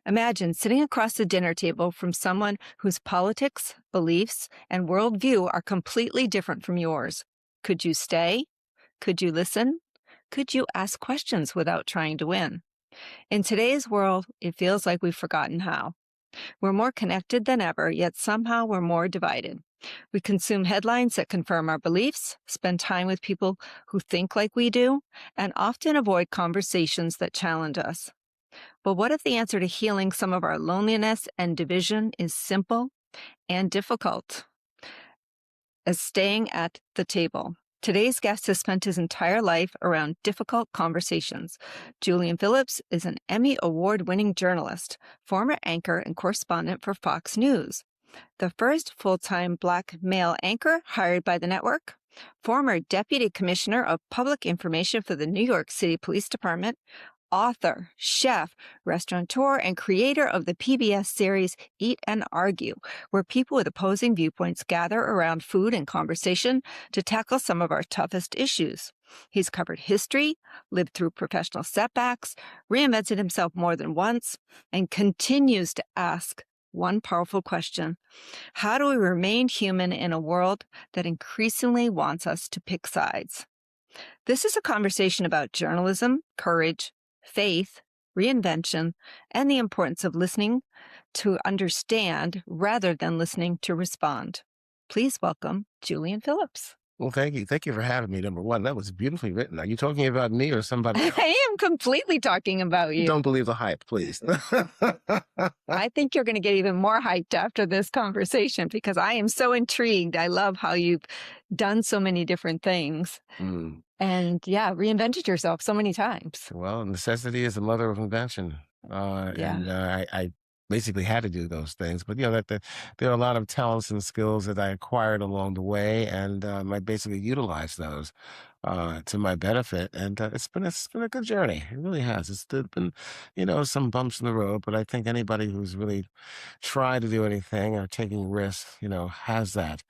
Imagine sitting across the dinner table from someone whose politics, beliefs, and worldview are completely different from yours. Could you stay? Could you listen? Could you ask questions without trying to win? In today's world, it feels like we've forgotten how. We're more connected than ever, yet somehow we're more divided. We consume headlines that confirm our beliefs, spend time with people who think like we do, and often avoid conversations that challenge us. But what if the answer to healing some of our loneliness and division is simple and difficult as staying at the table? Today's guest has spent his entire life around difficult conversations. Julian Phillips is an Emmy Award-winning journalist, former anchor and correspondent for Fox News, the first full-time Black male anchor hired by the network, former Deputy Commissioner of Public Information for the New York City Police Department, author, chef, restaurateur, and creator of the PBS series Eat and Argue, where people with opposing viewpoints gather around food and conversation to tackle some of our toughest issues. He's covered history, lived through professional setbacks, reinvented himself more than once, and continues to ask one powerful question: how do we remain human in a world that increasingly wants us to pick sides? This is a conversation about journalism, courage, faith, reinvention, and the importance of listening to understand rather than listening to respond. Please welcome Julian Phillips. Well, thank you. Thank you for having me. Number one, that was beautifully written. Are you talking about me or somebody else? I am completely talking about you. Don't believe the hype, please. I think you're going to get even more hyped after this conversation because I am so intrigued. I love how you've done so many different things. And reinvented yourself so many times. Well, necessity is the mother of invention. And I basically had to do those things. But, there are a lot of talents and skills that I acquired along the way, and I basically utilized those to my benefit. And it's been a good journey. It really has. It's been, some bumps in the road, but I think anybody who's really tried to do anything or taking risks, has that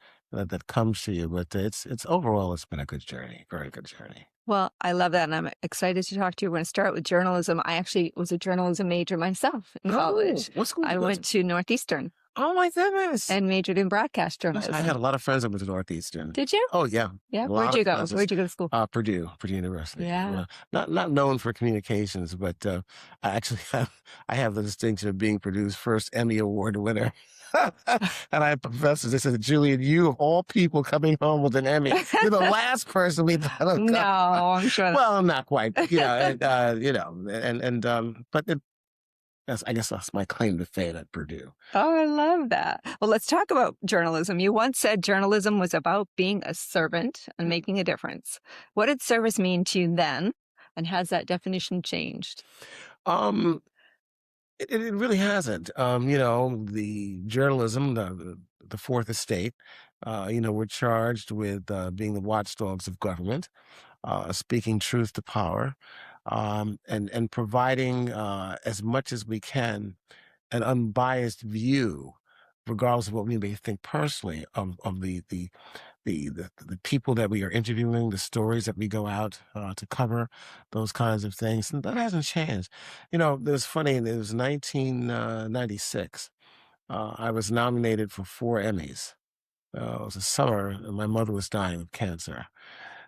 comes to you. But it's overall, it's been a good journey, very good journey. Well, I love that, and I'm excited to talk to you. We're going to start with journalism. I actually was a journalism major myself in college. What school? I went to Northeastern Oh my goodness! and majored in broadcast journalism. I had a lot of friends that went to Northeastern. Did you? Oh yeah, Yeah. a Where'd lot you of go? friends. Where'd you go to school? Purdue University. Yeah. Not known for communications, but I actually have the distinction of being Purdue's first Emmy Award winner. And I had professors. They said, "Julian, you of all people coming home with an Emmy, you're the last person we thought of." No, I'm sure. Well, not quite. But I guess that's my claim to fame at Purdue. Oh, I love that. Well, let's talk about journalism. You once said journalism was about being a servant and making a difference. What did service mean to you then? And has that definition changed? It really hasn't. The journalism, the fourth estate, we're charged with being the watchdogs of government, speaking truth to power, and providing as much as we can an unbiased view, regardless of what we may think personally of the people that we are interviewing, the stories that we go out to cover, those kinds of things. And that hasn't changed. It was funny. It was 1996. I was nominated for 4 Emmys. It was a summer, and my mother was dying of cancer.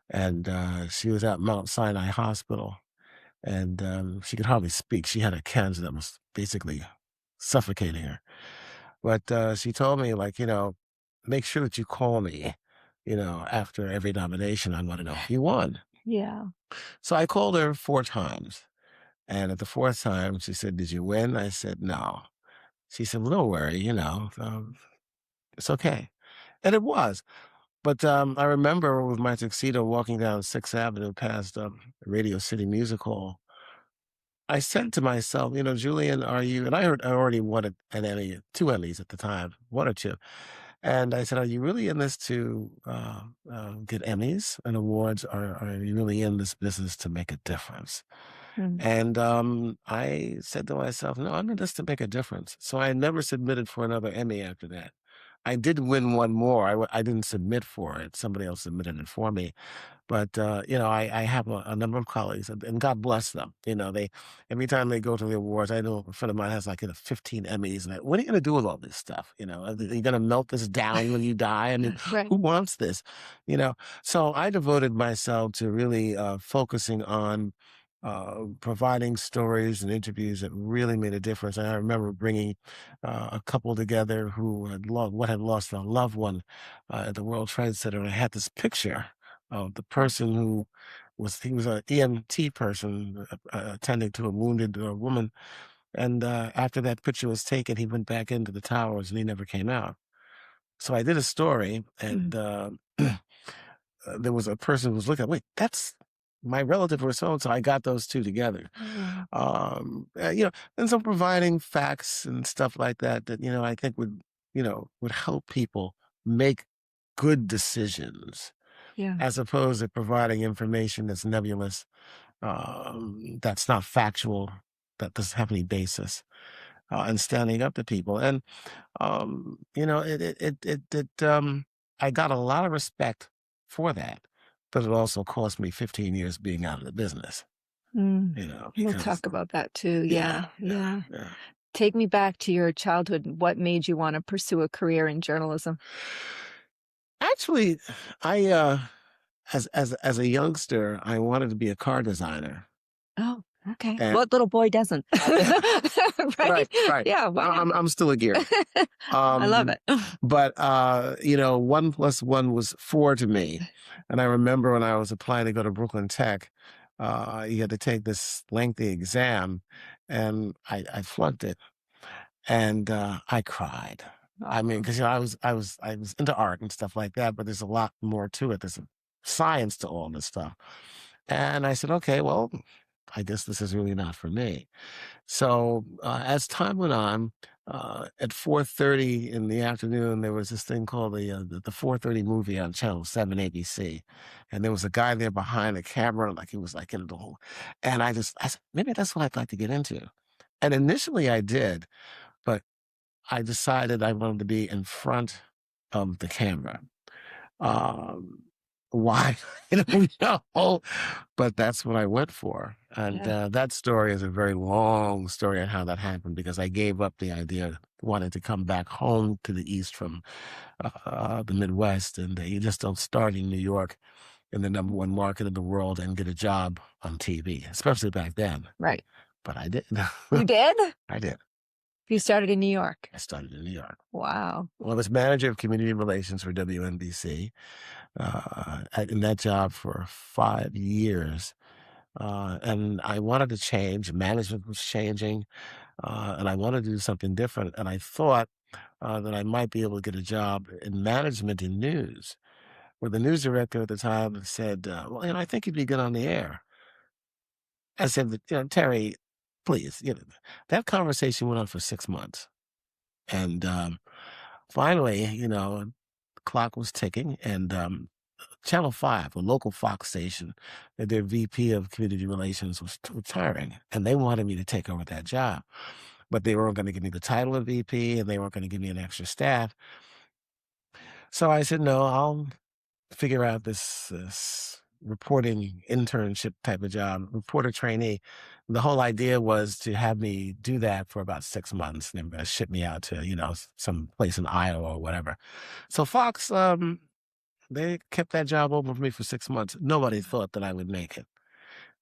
And she was at Mount Sinai Hospital. And she could hardly speak. She had a cancer that was basically suffocating her. But she told me, make sure that you call me, after every nomination. I want to know if you won. Yeah. So I called her 4 times. And at the 4th time, she said, "Did you win?" I said, "No." She said, "Well, don't worry, it's okay." And it was. But I remember with my tuxedo walking down 6th Avenue past Radio City Music Hall. I said to myself, "Julian, are you," and I already won an Emmy, 2 Emmys at the time, 1 or 2. And I said, "Are you really in this to get Emmys and awards, or are you really in this business to make a difference?" And I said to myself, "No, I'm in this to make a difference." So I never submitted for another Emmy after that. I did win one more. I didn't submit for it. Somebody else submitted it for me. But, I have a number of colleagues, and God bless them. They every time they go to the awards, I know a friend of mine has like 15 Emmys. And what are you going to do with all this stuff? Are you going to melt this down when you die? I mean, Right. who wants this? You know, so I devoted myself to really focusing on providing stories and interviews that really made a difference. And I remember bringing a couple together who had lost a loved one at the World Trade Center, and I had this picture of the person who he was an EMT person attending to a wounded woman. And after that picture was taken, he went back into the towers and he never came out. So I did a story, Mm. and there was a person who was looking, wait, that's my relative or so. So I got those two together. Oh, And so providing facts and stuff like that, I think would help people make good decisions, yeah. as opposed to providing information that's nebulous, that's not factual, that doesn't have any basis, and standing up to people. And I got a lot of respect for that, but it also cost me 15 years being out of the business. Mm. We'll Because talk about that too. yeah, Yeah. yeah, Yeah. yeah. Take me back to your childhood. What made you want to pursue a career in journalism? Actually, I as a youngster, I wanted to be a car designer. Oh, okay. And What little boy doesn't? Right? right, right. Yeah, why not? I'm still a gear. I love Um, it. but 1 plus 1 was 4 to me. And I remember when I was applying to go to Brooklyn Tech, you had to take this lengthy exam, and I flunked it, and I cried. I mean, Oh, because I was into art and stuff like that, but there's a lot more to it. There's a science to all this stuff. And I said, okay, well, I guess this is really not for me. So as time went on, at 4:30 in the afternoon, there was this thing called the 4:30 movie on Channel 7 ABC, and there was a guy there behind the camera, like he was like in the whole. And I said maybe that's what I'd like to get into. And initially I did, but I decided I wanted to be in front of the camera. Um, why? I don't know, but that's what I went for. And yeah, that story is a very long story on how that happened, because I gave up the idea, wanted to come back home to the East from the Midwest. And you just don't start in New York, in the #1 market in the world, and get a job on TV, especially back then. right. But I did. You did? I did. You started in New York. I started in New York. Wow. Well, I was manager of community relations for WNBC, in that job for 5 years. And I wanted to change. Management was changing, and I wanted to do something different. And I thought that I might be able to get a job in management in news, where the news director at the time said, "Well, I think you'd be good on the air." I said, "Terry, please." That conversation went on for 6 months, and finally, the clock was ticking, and Channel 5, a local Fox station, their VP of community relations was retiring, and they wanted me to take over that job. But they weren't going to give me the title of VP, and they weren't going to give me an extra staff. So I said, no, I'll figure out this reporting internship type of job, reporter trainee. The whole idea was to have me do that for about 6 months, and then ship me out to, some place in Iowa or whatever. So Fox, they kept that job open for me for 6 months. Nobody thought that I would make it.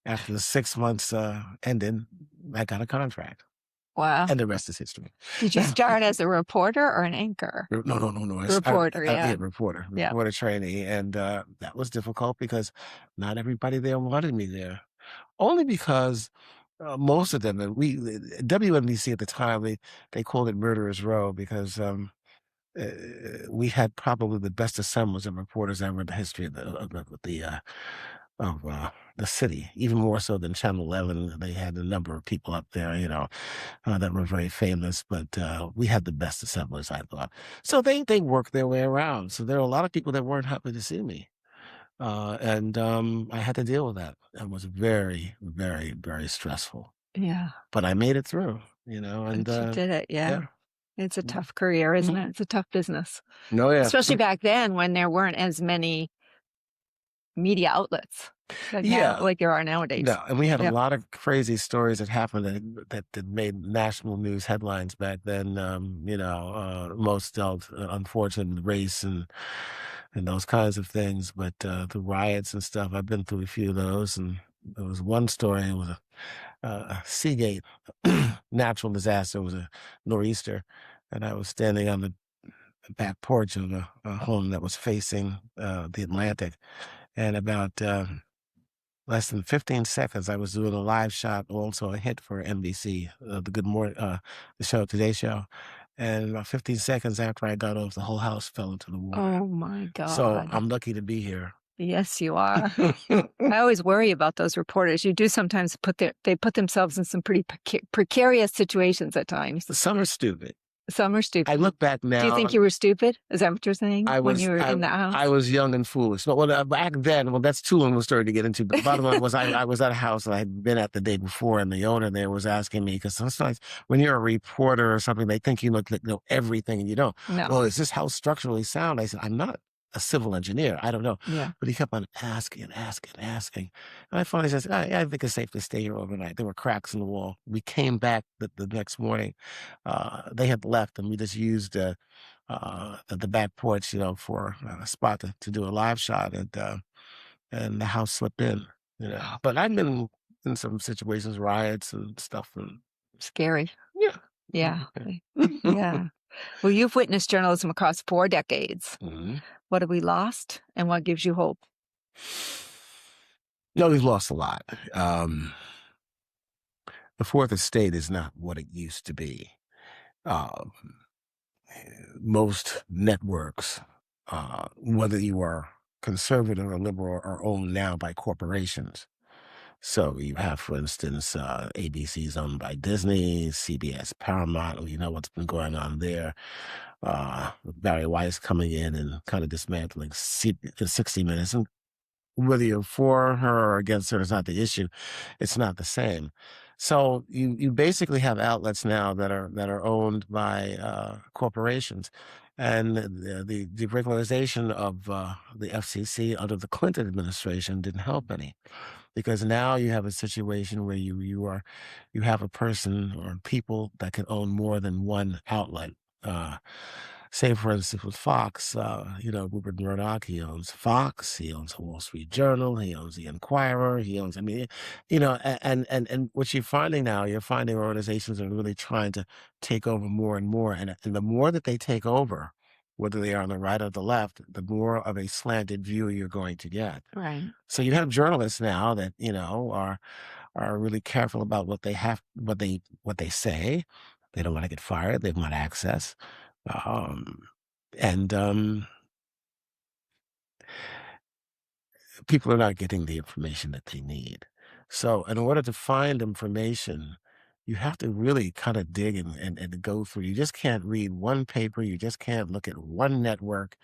After the 6 months ended, I got a contract, Wow. and the rest is history. Did you start as a reporter or an anchor? No, no, no, no. Reporter, Yeah, yeah. reporter Yeah. trainee, and that was difficult because not everybody there wanted me there. Only because most of them, and WNBC at the time, they called it Murderers Row, because uh, we had probably the best assemblage of reporters ever in the history of the city, even more so than Channel 11. They had a number of people up there, that were very famous, but we had the best assemblers, I thought. So they worked their way around. So there were a lot of people that weren't happy to see me. And I had to deal with that. It was very, very, very stressful. Yeah. But I made it through, and But you did it. Yeah. yeah. It's a tough career, isn't it? It's a tough business, No, yeah. especially back then when there weren't as many media outlets Yeah. like there are nowadays. No, and we had a Yeah. lot of crazy stories that happened that made national news headlines back then. Most dealt unfortunate race and those kinds of things. But the riots and stuff, I've been through a few of those. And there was one story. It was a Seagate natural disaster. It was a nor'easter, and I was standing on the back porch of a home that was facing the Atlantic, and about less than 15 seconds, I was doing a live shot, also a hit for NBC, the Good Morning, the show, Today Show. And about 15 seconds after I got off, the whole house fell into the water. Oh my So God. I'm lucky to be here. Yes, you are. I always worry about those reporters. You do sometimes they put themselves in some pretty precarious situations at times. Some are stupid. Some are stupid. I look back now. Do you think you were stupid? Is that what you're saying when you were in the I house? was young and foolish. No, well, back then, well, that's too long a story to get into. But the bottom line was, I was at a house that I had been at the day before, and the owner there was asking me, because sometimes when you're a reporter or something, they think you know everything, and you don't. No. Well, is this house structurally sound? I said, I'm not a civil engineer. I don't know. Yeah. But he kept on asking and asking and asking. And I finally said, I think it's safe to stay here overnight. There were cracks in the wall. We came back the next morning. They had left, and we just used the back porch, for a spot to do a live shot, and the house slipped in. But I've been in some situations, riots and stuff, and Scary. yeah, Yeah. Yeah. Well, you've witnessed journalism across 4 decades. Mhm. What have we lost, and what gives you hope? No, we've lost a lot. The fourth estate is not what it used to be. Um, Most networks, whether you are conservative or liberal, are owned now by corporations. So you have, for instance, ABC's owned by Disney, CBS, Paramount. You know what's been going on there. Barry Weiss coming in and kind of dismantling 60 Minutes. And whether you're for her or against her is not the issue. It's not the same. So you basically have outlets now that are owned by corporations, and the deregularization of the FCC under the Clinton administration didn't help any, because now you have a situation where you have a person or people that can own more than one outlet. Uh, Say, for instance, with Fox, Rupert Murdoch, he owns Fox, he owns the Wall Street Journal, he owns the Inquirer, he owns, I mean, and what you're finding organizations are really trying to take over more and more. And the more that they take over, whether they are on the right or the left, the more of a slanted view you're going to get. Right. So you have journalists now that, are really careful about what they say. They don't want to get fired. They want access. Um, and people are not getting the information that they need. So in order to find information, you have to really kind of dig and go through. You just can't read one paper. You just can't look at one network.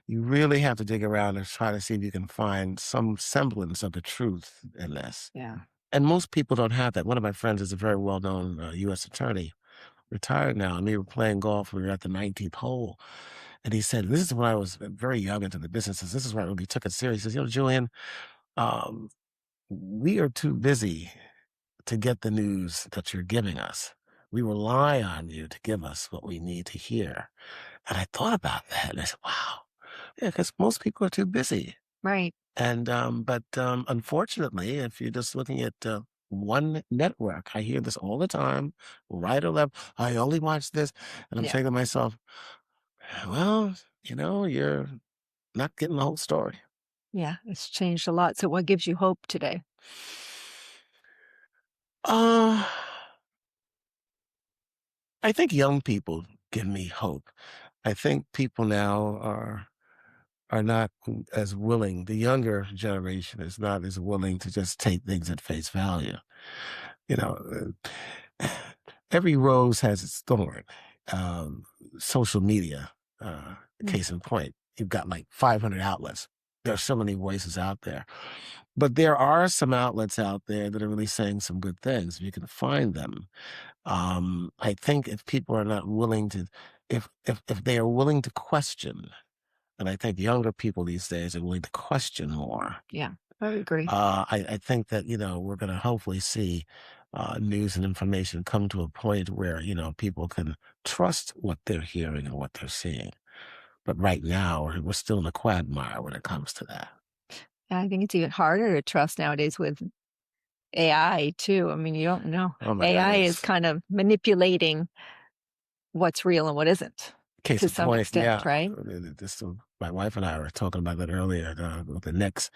You really have to dig around and try to see if you can find some semblance of the truth in this. Yeah. And most people don't have that. One of my friends is a very well-known U.S. attorney, retired now, and we were playing golf. We were at the 19th hole. And he said, this is when I was very young into the businesses. This is when I really took it serious. He says, Julian, um, we are too busy to get the news that you're giving us. We rely on you to give us what we need to hear. And I thought about that, and I said, wow. Yeah, because most people are too busy. Right. But unfortunately, if you're just looking at one network, I hear this all the time, right or left. I only watch this, and I'm Yeah. saying to myself, well, you're not getting the whole story. Yeah. It's changed a lot. So what gives you hope today? Uh, I think young people give me hope. I think people now are not as willing. The younger generation is not as willing to just take things at face value. You know, every rose has its thorn. Um, Social media, Mm. case in point, you've got like 500 outlets. There's so many voices out there. But there are some outlets out there that are really saying some good things. You can find them. I think if people are not willing to, if they are willing to question, and I think younger people these days are willing to question more. Yeah, I would agree. I think that we're going to hopefully see news and information come to a point where people can trust what they're hearing and what they're seeing. But right now, we're still in a quagmire when it comes to that. Yeah, I think it's even harder to trust nowadays with AI too. I mean, you don't know. Oh my AI is goodness. kind of manipulating what's real and what isn't Case to in some point, extent, yeah. right? My wife and I were talking about that earlier. With the Knicks,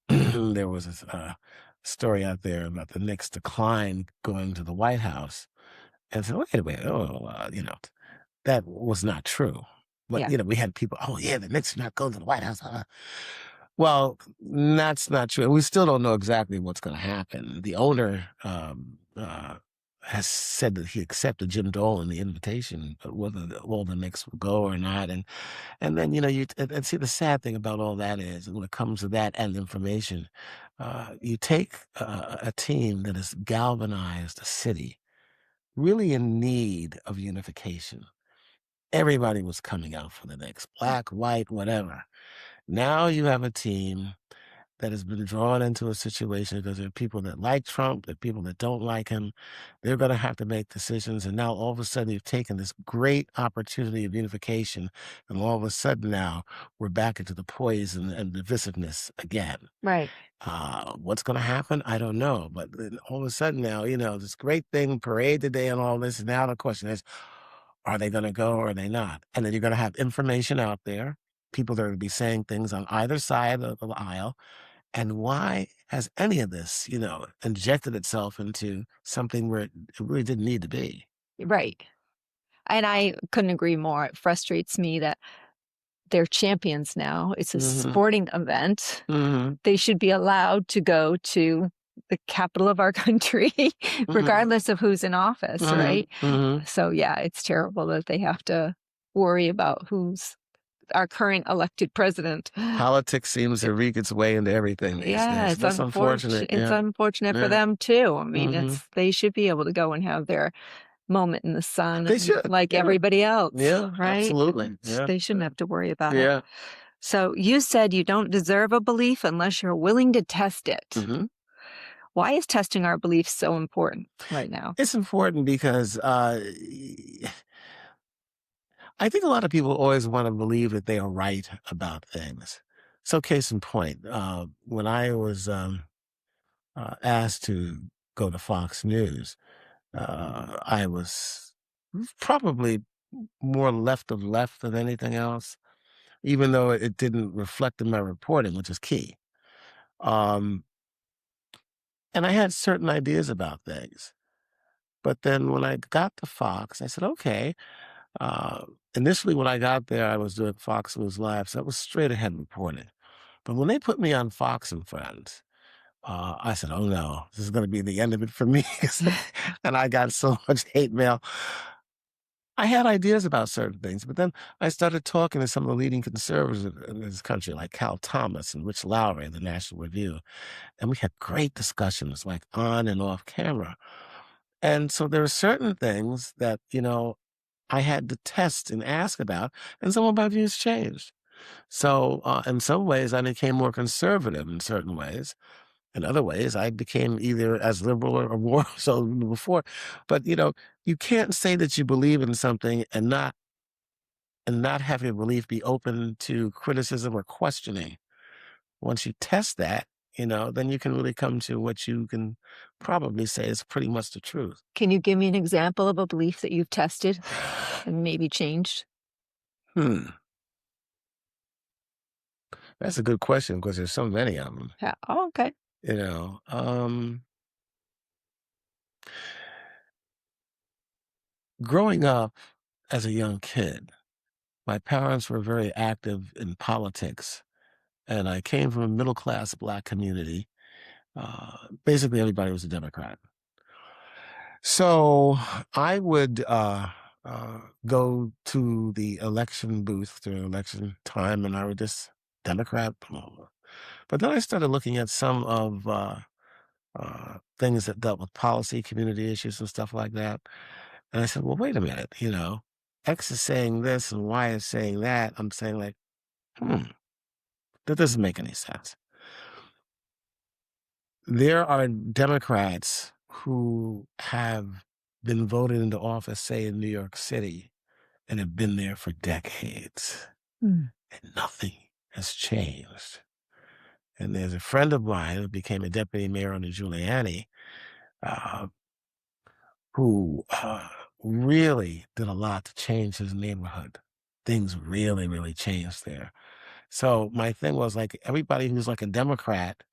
there was a story out there about the Knicks decline going to the White House, and said, "Wait a minute, that was not true." But Yeah, we had people, "Oh yeah, the Knicks are not going to the White House." Well, that's not true. We still don't know exactly what's going to happen. The owner has said that he accepted Jim Dolan the invitation, but whether all the Knicks will go or not, and then and see the sad thing about all that is when it comes to that and information, you take a team that has galvanized a city really in need of unification. Everybody was coming out for the Knicks, black, white, whatever. Now you have a team that has been drawn into a situation because there are people that like Trump, there are people that don't like him. They're going to have to make decisions. And now all of a sudden you've taken this great opportunity of unification. And all of a sudden now we're back into the poison and divisiveness again. right. What's going to happen? I don't know. But then all of a sudden now, this great thing, parade today and all this. And now the question is, are they going to go or are they not? And then you're going to have information out there. People that are going to be saying things on either side of the aisle. And why has any of this, injected itself into something where it really didn't need to be? Right. And I couldn't agree more. It frustrates me that they're champions now. It's a Mhm. sporting event. Mhm. They should be allowed to go to the capital of our country, Mhm. regardless of who's in office, Mhm. right? Mhm. So, yeah, it's terrible that they have to worry about who's our current elected president. Politics seems to wreak its way into everything these Yeah, days. That's unfortunate. it's Yeah. unfortunate for Yeah. them too. I mean, Mhm. they should be able to go and have their moment in the sun They should. like Yeah. everybody else, Yeah. right? Absolutely. Yeah. They shouldn't have to worry about it. Yeah. So you said you don't deserve a belief unless you're willing to test it. Mhm. Why is testing our beliefs so important right now? It's important because I think a lot of people always want to believe that they are right about things. So, case in point, when I was asked to go to Fox News, I was probably more left of left than anything else, even though it didn't reflect in my reporting, which is key. Um, and I had certain ideas about things. But then when I got to Fox, I said, okay. Uh, Initially, when I got there, I was doing Fox News Live, so that was straight ahead reporting. But when they put me on Fox and Friends, I said, "Oh no, this is going to be the end of it for me." And I got so much hate mail. I had ideas about certain things, but then I started talking to some of the leading conservatives in this country, like Cal Thomas and Rich Lowry in the National Review, and we had great discussions, like on and off camera. And so there are certain things that I had to test and ask about, and some of my views changed. So, in some ways, I became more conservative in certain ways. In other ways, I became either as liberal or more so than before. But you can't say that you believe in something and not have your belief be open to criticism or questioning. Once you test that, then you can really come to what you can probably say is pretty much the truth. Can you give me an example of a belief that you've tested and maybe changed? Hmm, that's a good question because there's so many of them. Yeah. Oh, okay. You know, um, Growing up as a young kid, my parents were very active in politics, and I came from a middle class black community. Basically, everybody was a Democrat. So I would go to the election booth during election time, and I would just Democrat. Blah, blah. But then I started looking at some of things that dealt with policy, community issues, and stuff like that. And I said, well, wait a minute, X is saying this and Y is saying that. I'm saying, like, hmm, that doesn't make any sense. There are Democrats who have been voted into office, say in New York City, and have been there for decades, Mm. and nothing has changed. And there's a friend of mine who became a deputy mayor under Giuliani, uh, who really did a lot to change his neighborhood. Things really, really changed there. So my thing was, like, everybody who's like a Democrat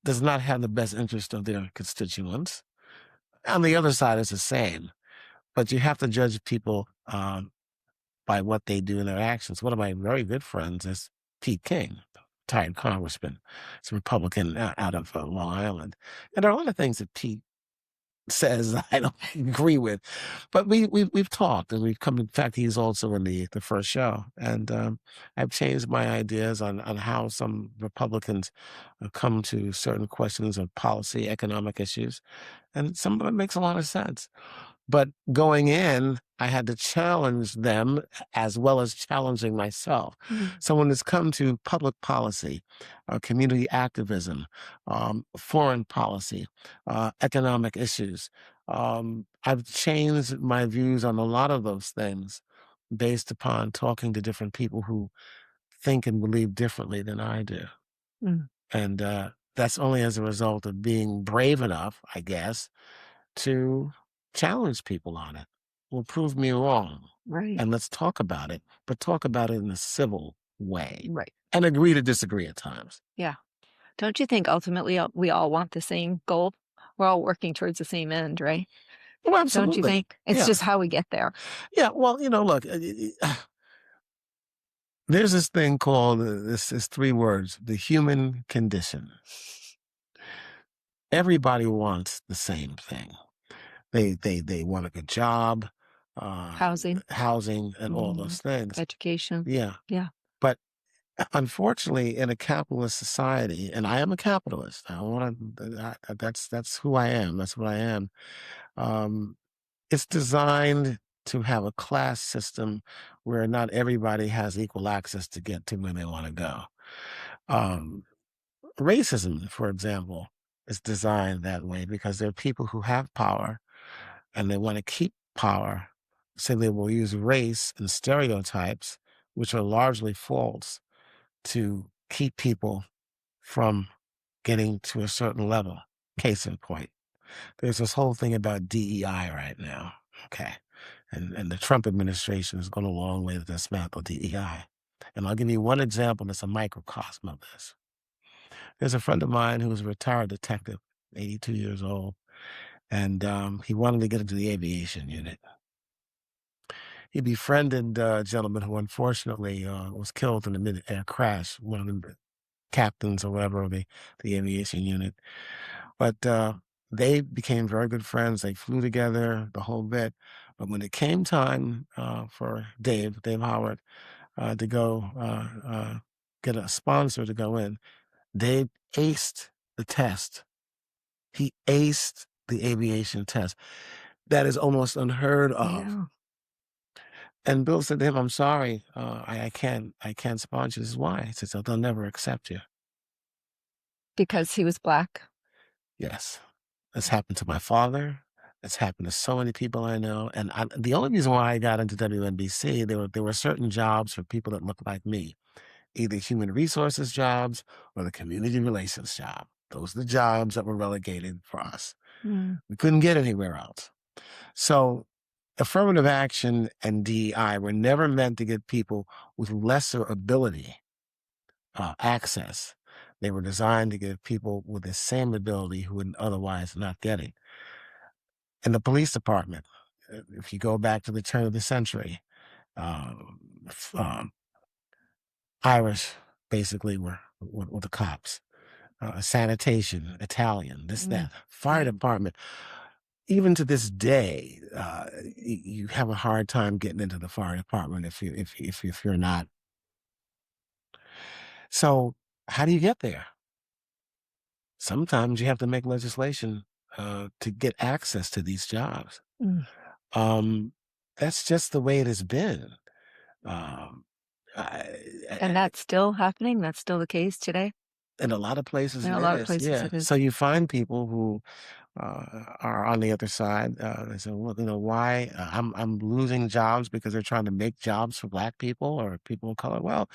does not have the best interest of their constituents. On the other side, it's the same, but you have to judge people by what they do in their actions. One of my very good friends is Pete King, retired congressman. He's a Republican out of Long Island. And there are a lot of things that Pete says I don't agree with, but we've talked and we've come. In fact, he's also in the first show, and I've changed my ideas on how some Republicans come to certain questions of policy, economic issues, and some of it makes a lot of sense. But going in, I had to challenge them as well as challenging myself. Mm. So when it's come to public policy, community activism, foreign policy, economic issues, I've changed my views on a lot of those things based upon talking to different people who think and believe differently than I do. Mm. And that's only as a result of being brave enough, I guess, to challenge people on it. Well, prove me wrong, Right. and let's talk about it, but talk about it in a civil way Right. and agree to disagree at times. Yeah. Don't you think ultimately we all want the same goal? We're all working towards the same end, right? Well, Don't you absolutely. think? It's Yeah. just how we get there. Yeah. Well, look, there's this thing called this is 3 words: the human condition. Everybody wants the same thing. They want a good job, uh, Housing, housing, and all mhm, those things. education. Yeah. Yeah. But unfortunately, in a capitalist society, and I am a capitalist. I want to. That's who I am. That's what I am. Um, it's designed to have a class system where not everybody has equal access to get to where they want to go. Um, Racism, for example, is designed that way because there are people who have power and they want to keep power, so they will use race and stereotypes, which are largely false, to keep people from getting to a certain level. Case in point, there's this whole thing about DEI right now. Okay. And the Trump administration has gone a long way to dismantle DEI. And I'll give you one example that's a microcosm of this. There's a friend of mine who was a retired detective, 82 years old, and he wanted to get into the aviation unit. He befriended a gentleman who unfortunately was killed in a mid-air crash, one of the captains or whatever of the aviation unit. But they became very good friends. They flew together the whole bit. But when it came time for Dave Howard, to go get a sponsor to go in, Dave aced the test. He aced the aviation test. That is almost unheard of. Yeah. And Bill said to him, "I'm sorry, I can't sponsor you." This is why. He said, "So they'll never accept you." Because he was Black. Yes. That's happened to my father. That's happened to so many people I know. And the only reason why I got into WNBC, there were certain jobs for people that looked like me, either human resources jobs or the community relations job. Those are the jobs that were relegated for us. Mm. We couldn't get anywhere else. So affirmative action and DEI were never meant to give people with lesser ability access. They were designed to give people with the same ability who would otherwise not get it. In the police department, if you go back to the turn of the century, um, Irish basically were the cops. Sanitation, Italian, this, Mm. that, fire department. Even to this day, you have a hard time getting into the fire department if you're not So how do you get there? Sometimes you have to make legislation to get access to these jobs. Mm. Um, that's just the way it has been. Um, I, And I- that's still happening? That's still the case today? in a lot of places, In it a lot of is. places Yeah. it is. So you find people who are on the other side. They say, "Well, why I'm losing jobs because they're trying to make jobs for Black people or people of color." Well,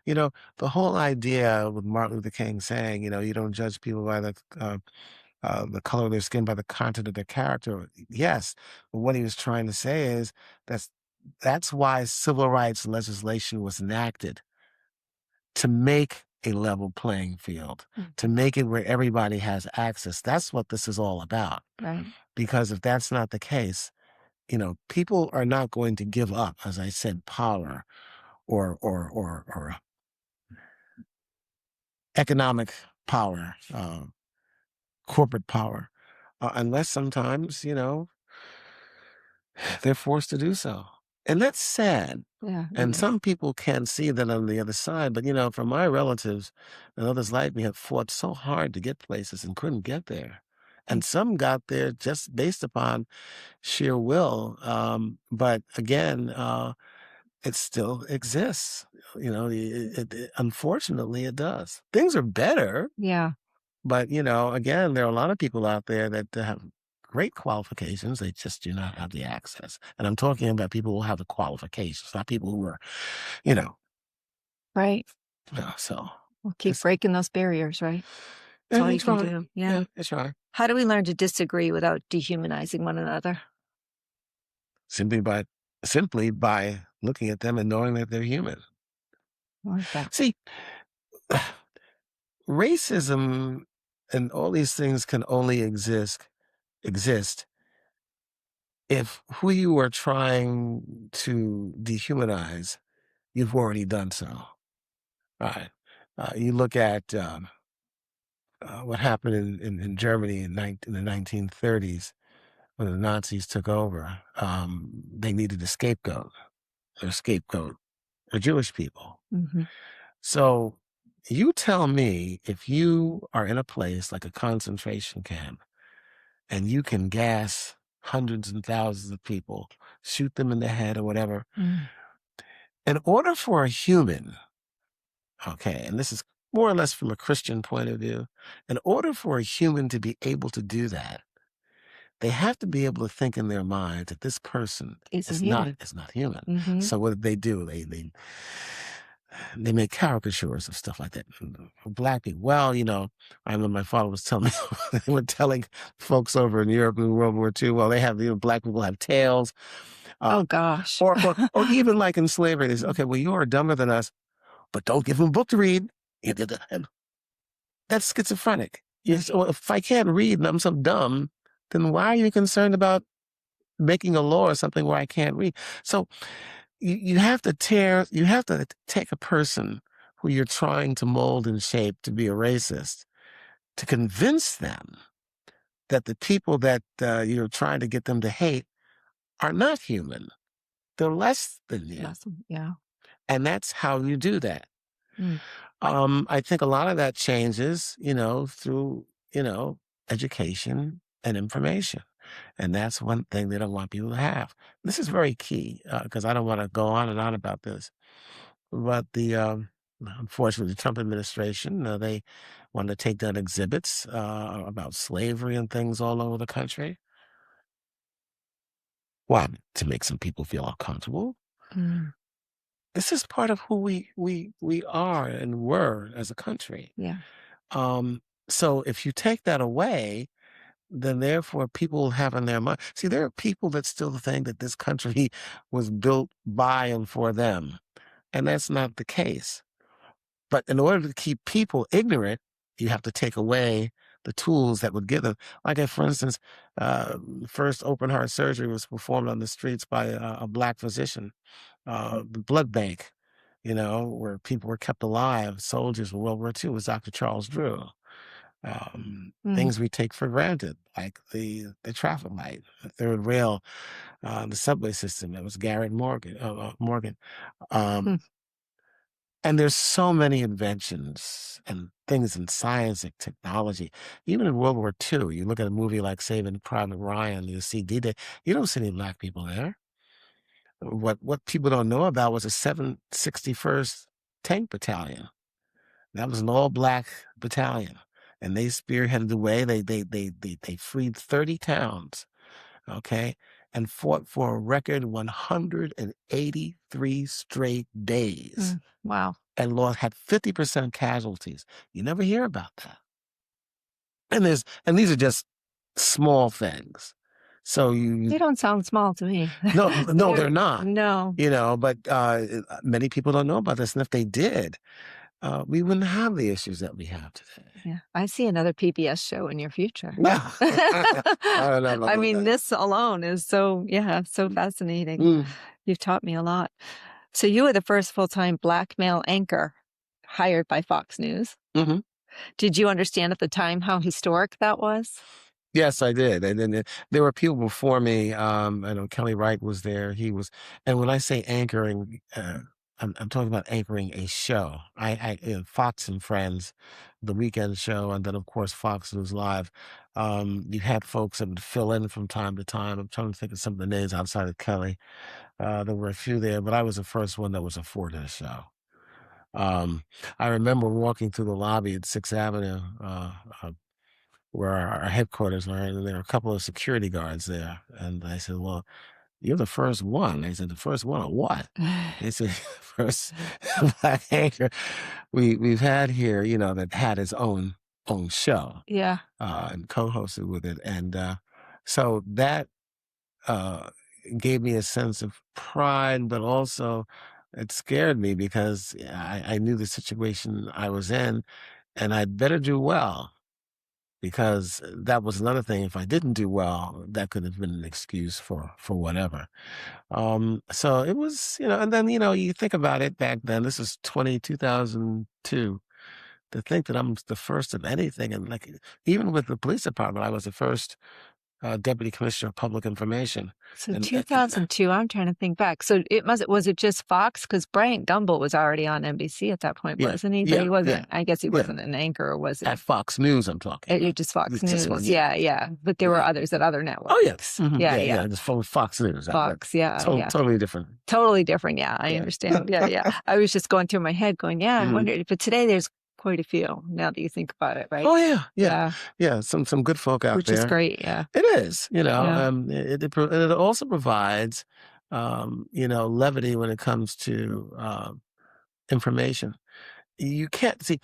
the whole idea with Martin Luther King saying, you don't judge people by the color of their skin, by the content of their character. Yes, but what he was trying to say is that's that's why civil rights legislation was enacted to make a level playing field, Mm. to make it where everybody has access. That's what this is all about. Right. Because if that's not the case, people are not going to give up, as I said, power or economic power, corporate power, unless sometimes they're forced to do so. And that's sad. Yeah, it And is. some people can't see that on the other side. But, from my relatives and others like me have fought so hard to get places and couldn't get there. Mm. And some got there just based upon sheer will. But again, it still exists. Unfortunately, it does. Things are better, Yeah. but again, there are a lot of people out there that have great qualifications. They just do not have the access. And I'm talking about people who have the qualifications, not people who are, you know, Right. so We'll keep it's breaking those barriers, right? That's yeah, all you it's can right. do. Yeah. Yeah, it's right. How do we learn to disagree without dehumanizing one another? Simply by simply by looking at them and knowing that they're human. I like that. See, racism and all these things can only exist if who you are trying to dehumanize, you've already done so. Right. You look at what happened in Germany in the 1930s when the Nazis took over. They needed a scapegoat. Their scapegoat are Jewish people. Mhm. So you tell me if you are in a place like a concentration camp and you can gas hundreds and thousands of people, shoot them in the head or whatever. Mm. In order for a human, okay, and this is more or less from a Christian point of view, in order for a human to be able to do that, they have to be able to think in their mind that this person Isn't is not human. is not human. Mhm. So what did they do? They make caricatures of stuff like that. Black people. Well, I remember my father was telling me they were telling folks over in Europe in World War II, well, they have black people have tails. Oh Uh, gosh. or even like in slavery, they say, okay, well, you are dumber than us, but don't give them a book to read. And that's schizophrenic. Right. Well, if I can't read and I'm so dumb, then why are you concerned about making a law or something where I can't read? So you have to take a person who you're trying to mold and shape to be a racist to convince them that the people that you're trying to get them to hate are not human. They're less than you. Awesome. Yeah. And that's how you do that. Mm. I think a lot of that changes, through, education and information. And that's one thing they don't want people to have. This is very key because I don't want to go on and on about this. But unfortunately, the Trump administration, they want to take down exhibits about slavery and things all over the country. Why? To make some people feel uncomfortable. Mm. This is part of who we are and were as a country. Yeah. Um, so if you take that away, then therefore people have in their mind. See, there are people that still think that this country was built by and for them, and that's not the case. But in order to keep people ignorant, you have to take away the tools that would give them. Like, for instance, first open heart surgery was performed on the streets by a black physician. The blood bank, where people were kept alive, soldiers in World War II, was Dr. Charles Drew. Mm. Things we take for granted, like the traffic light, the third rail, the subway system. That was Garrett Morgan. Morgan. Um, Mm. And there's so many inventions and things in science and technology. Even in World War II, you look at a movie like Saving Private Ryan, you see D-Day, you don't see any black people there. What people don't know about was the 761st Tank Battalion. That was an all-black battalion, and they spearheaded the way. They freed 30 towns, okay, and fought for a record 183 straight days, Wow. and had 50% casualties. You never hear about that. And these are just small things. So They don't sound small to me. no, they're not. No. But many people don't know about this, and if they did, we wouldn't have the issues that we have today. Yeah, I see another PBS show in your future. I don't know about I mean, that. this alone is so fascinating. You've taught me a lot. So you were the first full-time black male anchor hired by Fox News. Mm-hmm. Did you understand at the time how historic that was? Yes, I did. And then there were people before me. I know Kelly Wright was there. And when I say anchoring, I'm talking about anchoring a show. Fox and Friends, the weekend show, and then of course Fox News Live. You had folks that would fill in from time to time. I'm trying to think of some of the names outside of Kelly. There were a few there, but I was the first one that was afforded a show. I remember walking through the lobby at 6th Avenue, where our headquarters are, and there were a couple of security guards there. And I said, "Well, you're the first one." They said, "The first one of what?" They said, "First black anchor we've had here, that had his own show." Yeah. And co-hosted with it. And so that gave me a sense of pride, but also it scared me because I knew the situation I was in, and I'd better do well. Because that was another thing. If I didn't do well, that could have been an excuse for whatever. So it was, and then, you think about it back then, this is 2002, to think that I'm the first of anything. And like, even with the police department, I was the first Deputy Commissioner of Public Information. So 2002, I'm trying to think back. So was it just Fox? Because Bryant Gumbel was already on NBC at that point, wasn't he? But he wasn't, I guess he wasn't an anchor, or was it? At Fox News, I'm talking. You're just Fox News. Just Fox, yeah. But there were others at other networks. Oh, yes. Mm-hmm. Yeah. Just Fox News. Fox, yeah. Totally different. Totally different, yeah. I understand. Yeah. I was just going through my head going, I wonder, but today there's quite a few, now that you think about it, right? Oh, yeah. Some good folk out there. Which is great, yeah. It is, it also provides, levity when it comes to information. You can't see,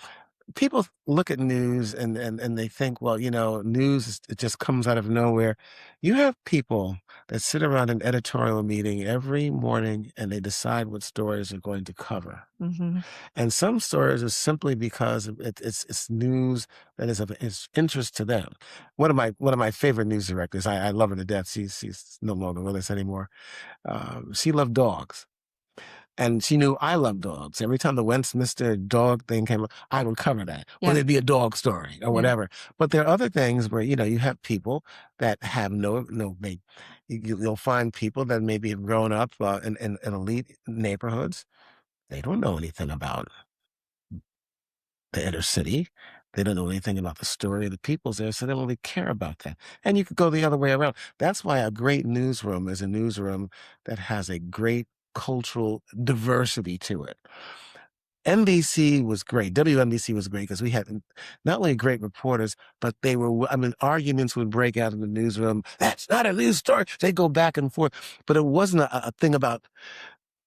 people look at news and they think, well, news, it just comes out of nowhere. You have people that sit around an editorial meeting every morning and they decide what stories they're going to cover. Mm-hmm. And some stories are simply because it's news that is of interest to them. One of my favorite news directors, I love her to death. She's no longer with us anymore. She loved dogs. And she knew I love dogs. Every time the Westminster dog thing came up, I would cover that. Yeah. Or there'd be a dog story or whatever. But there are other things where, you have people that have you'll find people that maybe have grown up in elite neighborhoods. They don't know anything about the inner city. They don't know anything about the story of the peoples there, so they don't really care about that. And you could go the other way around. That's why a great newsroom is a newsroom that has a great cultural diversity to it. NBC was great. WNBC was great because we had not only great reporters, but arguments would break out in the newsroom. That's not a news story. They'd go back and forth. But it wasn't a thing about,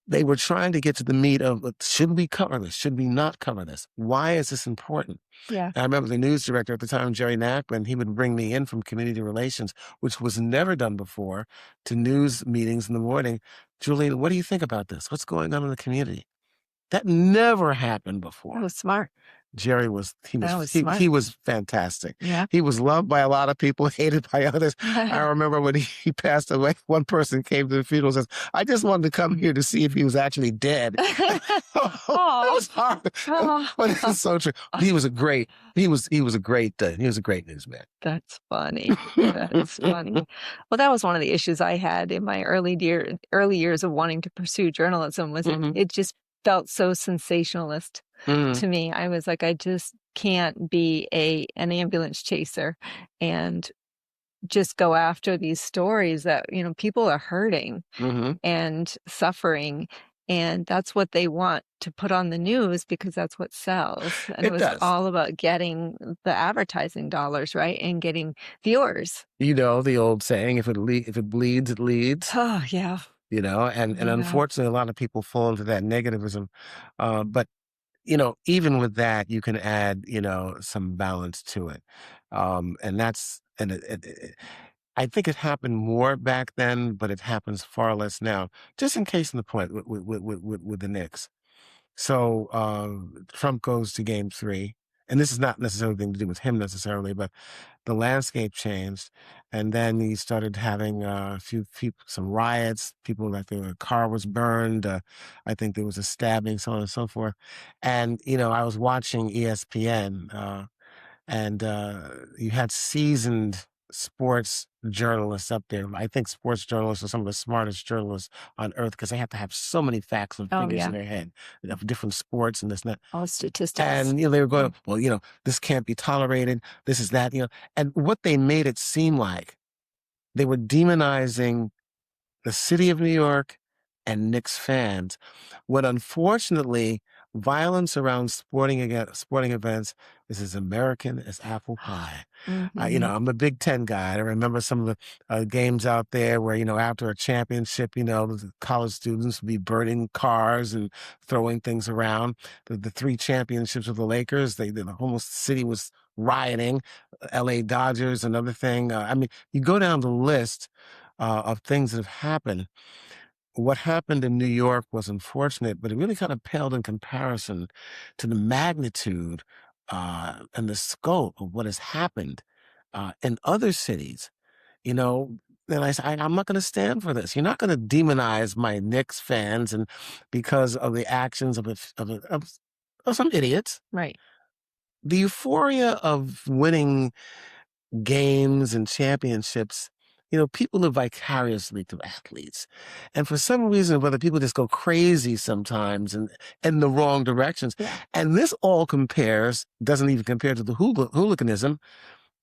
they were trying to get to the meat of, should we cover this? Should we not cover this? Why is this important? Yeah. I remember the news director at the time, Jerry Knackman, he would bring me in from community relations, which was never done before, to news meetings in the morning. Julian, what do you think about this? What's going on in the community? That never happened before. That was smart. Jerry smart. He was fantastic. Yeah. He was loved by a lot of people, hated by others. I remember when he passed away, one person came to the funeral and says, "I just wanted to come here to see if he was actually dead." That was hard. But it's so true. He was a great newsman. That's funny. That's funny. Well, that was one of the issues I had in my early years of wanting to pursue journalism, was it just felt so sensationalist Mhm. to me. I was like, I just can't be an ambulance chaser and just go after these stories that, people are hurting Mhm. and suffering. And that's what they want to put on the news because that's what sells. And it It was does. all about getting the advertising dollars, right? And getting viewers. You know the old saying, if it bleeds, it leads. Oh, yeah. And Yeah. unfortunately, a lot of people fall into that negativism. But even with that, you can add, some balance to it. And that's, and I think it happened more back then, but it happens far less now. Just in case in the point with the Knicks. So Trump goes to game 3. And this is not necessarily anything to do with him necessarily, but the landscape changed. And then he started having a few people, some riots, people that their car was burned. I think there was a stabbing, so on and so forth. And, I was watching ESPN, and you had seasoned sports journalists up there. I think sports journalists are some of the smartest journalists on earth because they have to have so many facts and Oh, figures in yeah. their head of different sports and this and that. All statistics. And they were going, well, this can't be tolerated. This is that, and what they made it seem like they were demonizing the city of New York and Knicks fans, when unfortunately violence around sporting events is as American as apple pie. Mhm. I'm a Big Ten guy. I remember some of the games out there where, after a championship, the college students would be burning cars and throwing things around. The 3 championships of the Lakers, the whole city was rioting. LA Dodgers, another thing. You go down the list of things that have happened. What happened in New York was unfortunate, but it really kind of paled in comparison to the magnitude and the scope of what has happened in other cities. You know, and I said, I'm not going to stand for this. You're not going to demonize my Knicks fans and because of the actions of some idiots. Right. The euphoria of winning games and championships, people live vicariously through athletes. And for some reason, whether people just go crazy sometimes and in the wrong directions. Yeah. And this all doesn't even compare to the hooliganism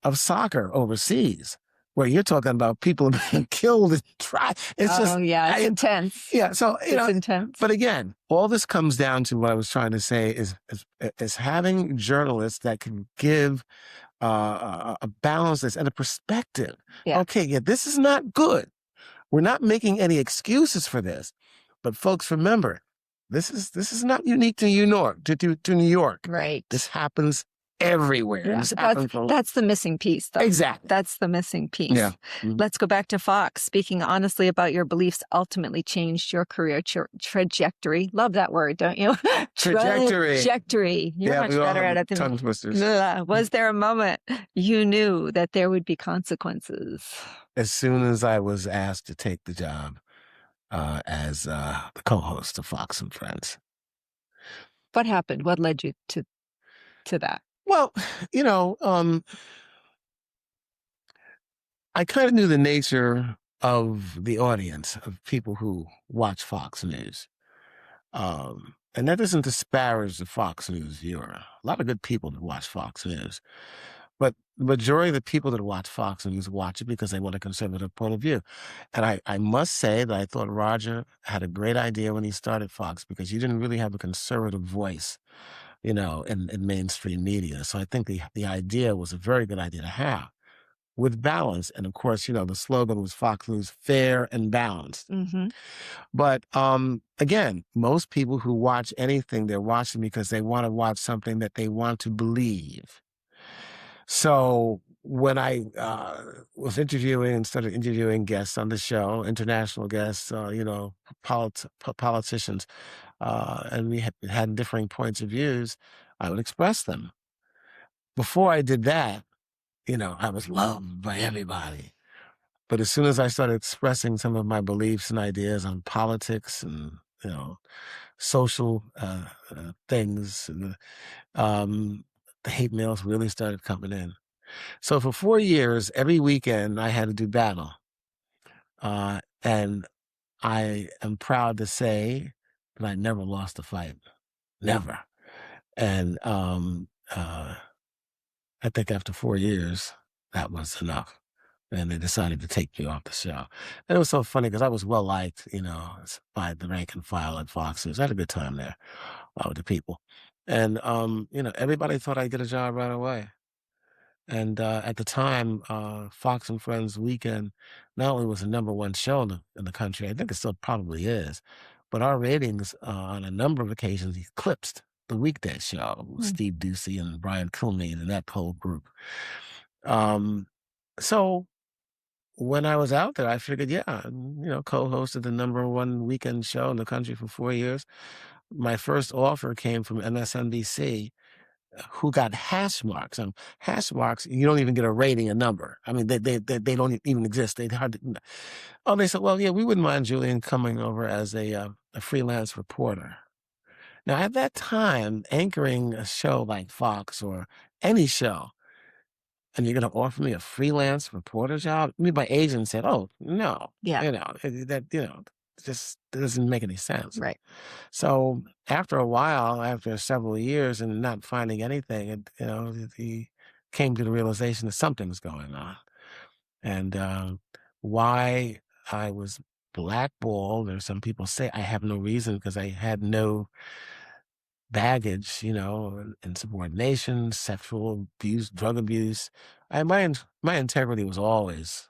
of soccer overseas, where you're talking about people being killed and tried. It's Oh, just, yeah. It's intense. yeah. So, It's intense. but again, all this comes down to what I was trying to say is having journalists that can give a balance and a perspective. Yeah. Okay, yeah, this is not good. We're not making any excuses for this, but folks, remember, this is not unique to New York. To New York, Right. this happens everywhere. Yeah, This but happens from that's the missing piece, though. exactly. That's the missing piece. Yeah. Mhm. Let's go back to Fox. Speaking honestly about your beliefs ultimately changed your career trajectory. Love that word, don't you? Trajectory. Trajectory. You're Yeah, much we all better have at it than tongue me. twisters. Was there a moment you knew that there would be consequences? As soon as I was asked to take the job as the co-host of Fox and Friends. What happened? What led you to that? Well, I kind of knew the nature of the audience of people who watch Fox News. And that doesn't disparage the Fox News viewer. A lot of good people that watch Fox News. But the majority of the people that watch Fox News watch it because they want a conservative point of view. And I must say that I thought Roger had a great idea when he started Fox because you didn't really have a conservative voice, in mainstream media. So I think the idea was a very good idea to have with balance. And of course, the slogan was Fox News, fair and balanced. Mm-hmm. But again, most people who watch anything, they're watching because they want to watch something that they want to believe. So when I was interviewing and started interviewing guests on the show, international guests, politicians, and we had differing points of views, I would express them. Before I did that, I was loved by everybody. But as soon as I started expressing some of my beliefs and ideas on politics and, social things, and, the hate mails really started coming in. So for 4 years, every weekend, I had to do battle. And I am proud to say but I never lost a fight. Never. And I think after 4 years, that was enough. And they decided to take me off the show. And it was so funny because I was well liked, by the rank and file at Fox News. I had a good time there with the people. And, everybody thought I'd get a job right away. And at the time, Fox and Friends Weekend not only was the #1 show in the country, I think it still probably is, but our ratings on a number of occasions eclipsed the weekday show with Mm. Steve Ducey and Brian Kilmeade and that whole group. Um, so when I was out there, I figured, yeah, co-hosted the #1 weekend show in the country for 4 years. My first offer came from MSNBC, who got hash marks. And hash marks, you don't even get a rating, a number. I mean, they don't even exist. They hardly. Oh, they said, well, yeah, we wouldn't mind Julian coming over as a freelance reporter. Now, at that time, anchoring a show like Fox or any show, and you're going to offer me a freelance reporter job? My agent said, "Oh, no, Yeah. just doesn't make any sense." Right. So after a while, after several years and not finding anything, he came to the realization that something was going on. And why I was blackballed, or some people say I have no reason because I had no baggage, insubordination, sexual abuse, drug abuse. My integrity was always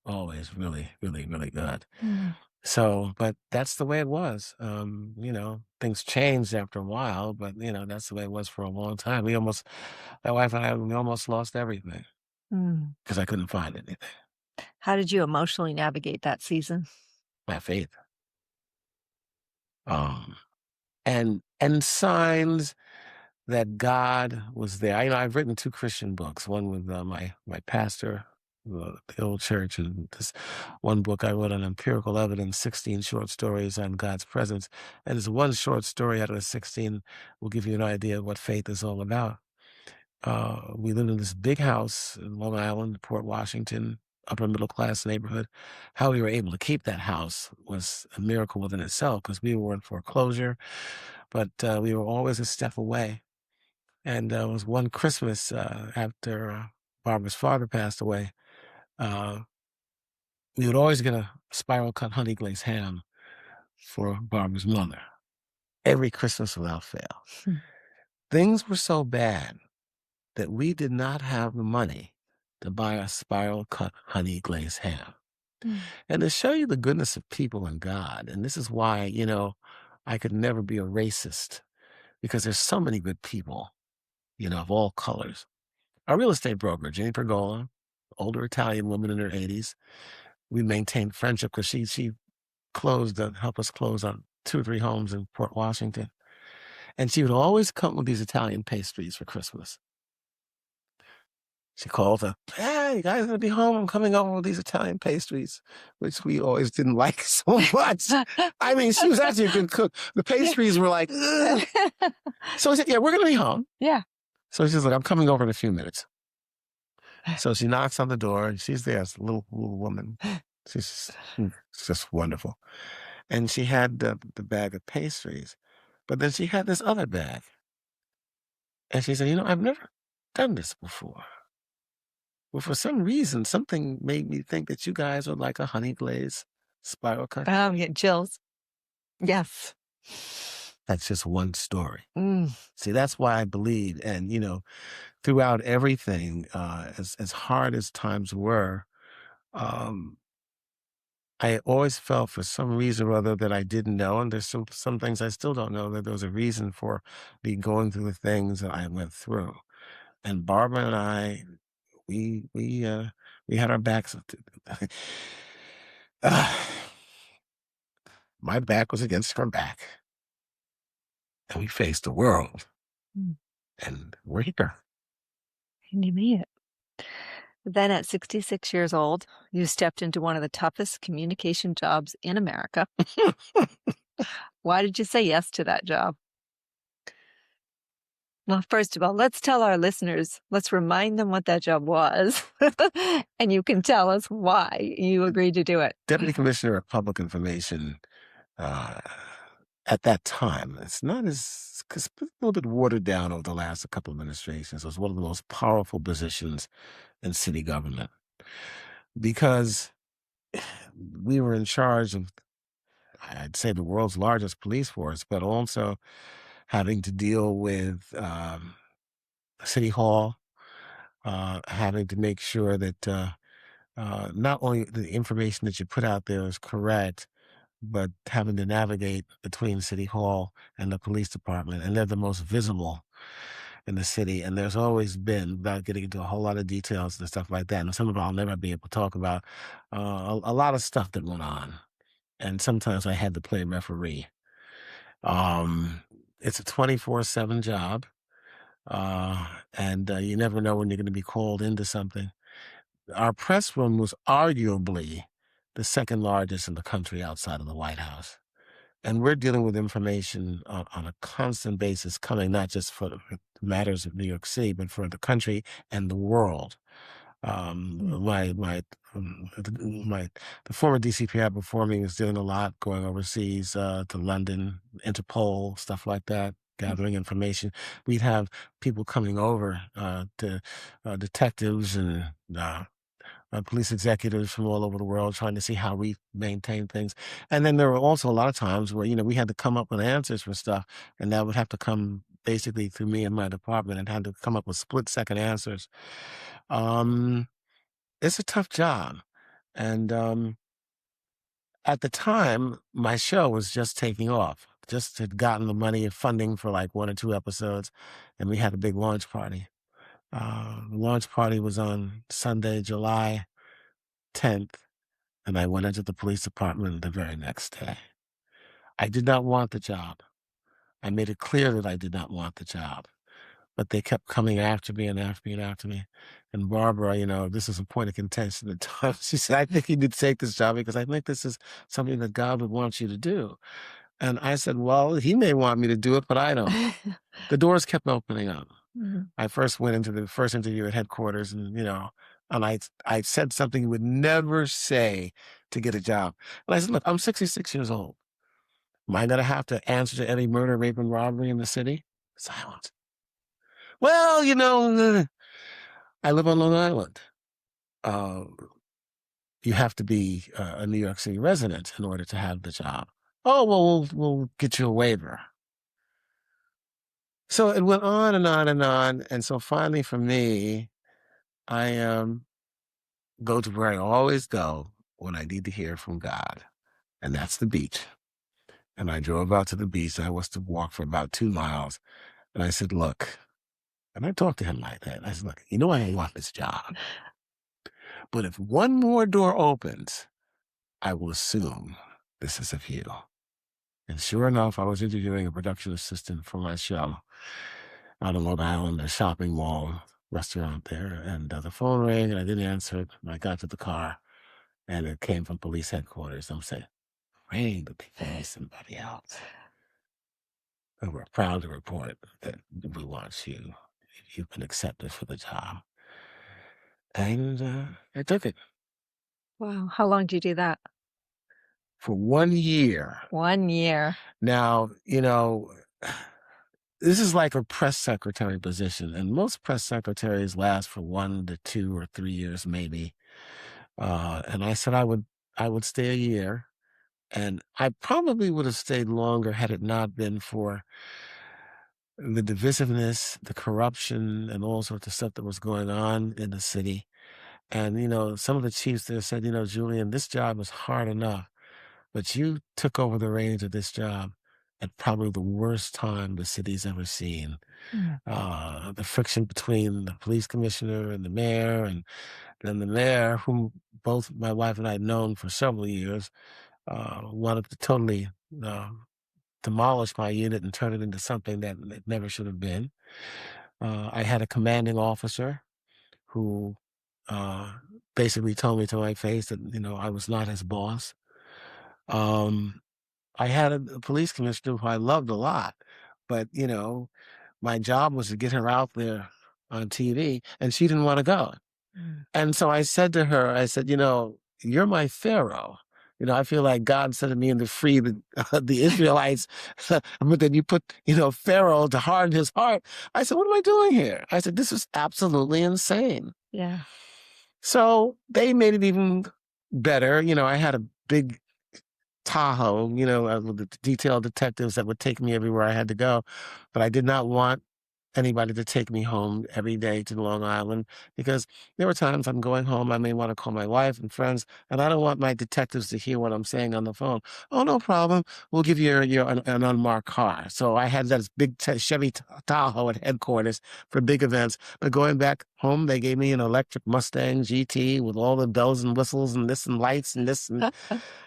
really, really, really good. Mm. So, but that's the way it was. Things changed after a while, but that's the way it was for a long time. My wife and I, we almost lost everything Mm. because I couldn't find anything. How did you emotionally navigate that season? My faith. Um, and signs that God was there. I've written 2 Christian books, one with my pastor, the old church, and this one book I wrote on empirical evidence, 16 short stories on God's presence. And there's one short story out of the 16 will give you an idea of what faith is all about. We lived in this big house in Long Island, Port Washington, upper middle class neighborhood. How we were able to keep that house was a miracle within itself because we were in foreclosure, but we were always a step away. And it was one Christmas after Barbara's father passed away. Uh, we would always get a spiral cut honey glazed ham for Barbara's mother every Christmas without fail. Hmm. Things were so bad that we did not have the money to buy a spiral cut honey glazed ham. Mm. And to show you the goodness of people and God, and this is why, I could never be a racist because there's so many good people, of all colors. Our real estate broker, Jenny Pergola, older Italian woman in her 80s, we maintained friendship because she helped us close on 2 or 3 homes in Port Washington. And she would always come with these Italian pastries for Christmas. She called her, "Hey, you guys gonna be home? I'm coming over with these Italian pastries," which we always didn't like so much. I mean, she was actually a good cook. The pastries were like, ugh. So I said, "Yeah, we're gonna be home." Yeah. So she's like, "I'm coming over in a few minutes." So she knocks on the door, and she's there. It's a little woman. She's just wonderful. And she had the bag of pastries, but then she had this other bag. And she said, "I've never done this before. Well, for some reason, something made me think that you guys are like a honey glazed spiral cut." Oh, yeah, chills. Yes. That's just one story. Mm. See, that's why I believe, and throughout everything, as hard as times were, um, I always felt for some reason or other that I didn't know, and there's some things I still don't know, that there was a reason for me going through the things that I went through. And Barbara and I, we had our backs. My back was against her back, and we faced the world, Mm. and we're here. And you made it. Then at 66 years old, you stepped into one of the toughest communication jobs in America. Why did you say yes to that job? Well, first of all, let's tell our listeners, let's remind them what that job was. And you can tell us why you agreed to do it. Deputy Commissioner of Public Information at that time. It's not as, cause it's a little bit watered down over the last couple of administrations. It was one of the most powerful positions in city government because we were in charge of, I'd say, the world's largest police force, but also having to deal with City Hall, having to make sure that not only the information that you put out there is correct, but having to navigate between City Hall and the police department. And they're the most visible in the city. And there's always been, without getting into a whole lot of details and stuff like that, and some of it I'll never be able to talk about, a lot of stuff that went on. And sometimes I had to play referee. Um, it's a 24/7 job. And you never know when you're going to be called into something. Our press room was arguably the second largest in the country outside of the White House. And we're dealing with information on a constant basis coming not just for the matters of New York City, but for the country and the world. Mm. The former DCPI before me was doing a lot, going overseas to London, Interpol, stuff like that, gathering information. We'd have people coming over to detectives and police executives from all over the world trying to see how we maintain things. And then there were also a lot of times where, we had to come up with answers for stuff, and that would have to come basically through me and my department, and had to come up with split-second answers. Um, it's a tough job. And at the time, my show was just taking off, just had gotten the money and funding for like 1 or 2 episodes, and we had a big launch party. The launch party was on Sunday, July 10th, and I went into the police department the very next day. I did not want the job. I made it clear that I did not want the job, but they kept coming after me and after me and after me. And Barbara, this is a point of contention at times. She said, I think you need to take this job because I think this is something that God would want you to do. And I said, well, he may want me to do it, but I don't. The doors kept opening up. Mhm. I first went into the first interview at headquarters, and and I said something you would never say to get a job. And I said, look, I'm 66 years old. Am I going to have to answer to any murder, rape, and robbery in the city? Silence. Well, I live on Long Island. Uh, you have to be a New York City resident in order to have the job. Oh, well, we'll get you a waiver. So it went on and on and on. And so finally for me, I go to where I always go when I need to hear from God, and that's the beach. And I drove out to the beach. I was to walk for about 2 miles. And I said, look, and I talked to him like that. I said, look, I don't want this job. But if one more door opens, I will assume this is of you. And sure enough, I was interviewing a production assistant for my show out on Long Island, a shopping mall restaurant there. And the phone rang, and I didn't answer it. And I got to the car, and it came from police headquarters. I'm saying, praying that they find somebody else. And we're proud to report that we want you. You've been accepted for the job. And I took it Wow. How long did you do that? for 1 year. 1 year. Now, this is like a press secretary position, and most press secretaries last for 1 to 2 or 3 years, maybe. And I said I would stay a year, and I probably would have stayed longer had it not been for the divisiveness, the corruption, and all sorts of stuff that was going on in the city. And, some of the chiefs there said, Julian, this job is hard enough, but you took over the reins of this job at probably the worst time the city's ever seen. Mm. The friction between the police commissioner and the mayor, and then the mayor, whom both my wife and I had known for several years, wanted to totally demolish my unit and turn it into something that it never should have been. I had a commanding officer who uh, basically told me to my face that, I was not his boss. I had a police commissioner who I loved a lot, but, my job was to get her out there on TV, and she didn't want to go. Mm. And so I said to her, I said, you're my Pharaoh. I feel like God sent me in to free the Israelites, but then you put, Pharaoh to harden his heart. I said, what am I doing here? I said, this is absolutely insane. Yeah. So they made it even better. I had a big Tahoe, with the detailed detectives that would take me everywhere I had to go. But I did not want anybody to take me home every day to Long Island because there were times I'm going home, I may want to call my wife and friends, and I don't want my detectives to hear what I'm saying on the phone. Oh, no problem. We'll give you an unmarked car. So I had that big Chevy Tahoe at headquarters for big events. But going back home, they gave me an electric Mustang GT with all the bells and whistles and this and lights and this and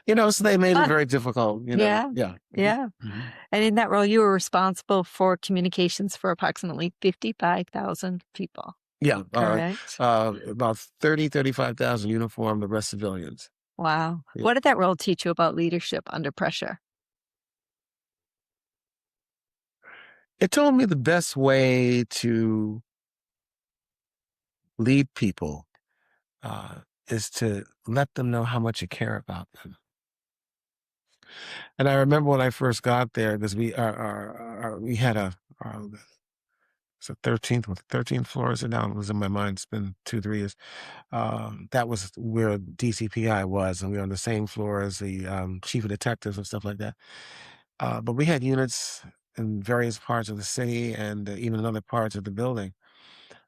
so they made it Fun. very difficult, Yeah. Yeah. Yeah. Mhm. And in that role, you were responsible for communications for approximately 55,000 people, Yeah. correct? About 35,000 uniformed, the rest civilians. Wow. Yeah. What did that role teach you about leadership under pressure? It told me the best way to lead people is to let them know how much you care about them. And I remember when I first got there, because we had it's the 13th floor, is it now? It was in my mind. It's been 2, 3 years. That was where DCPI was, and we were on the same floor as the chief of detectives and stuff like that. But we had units in various parts of the city and even in other parts of the building.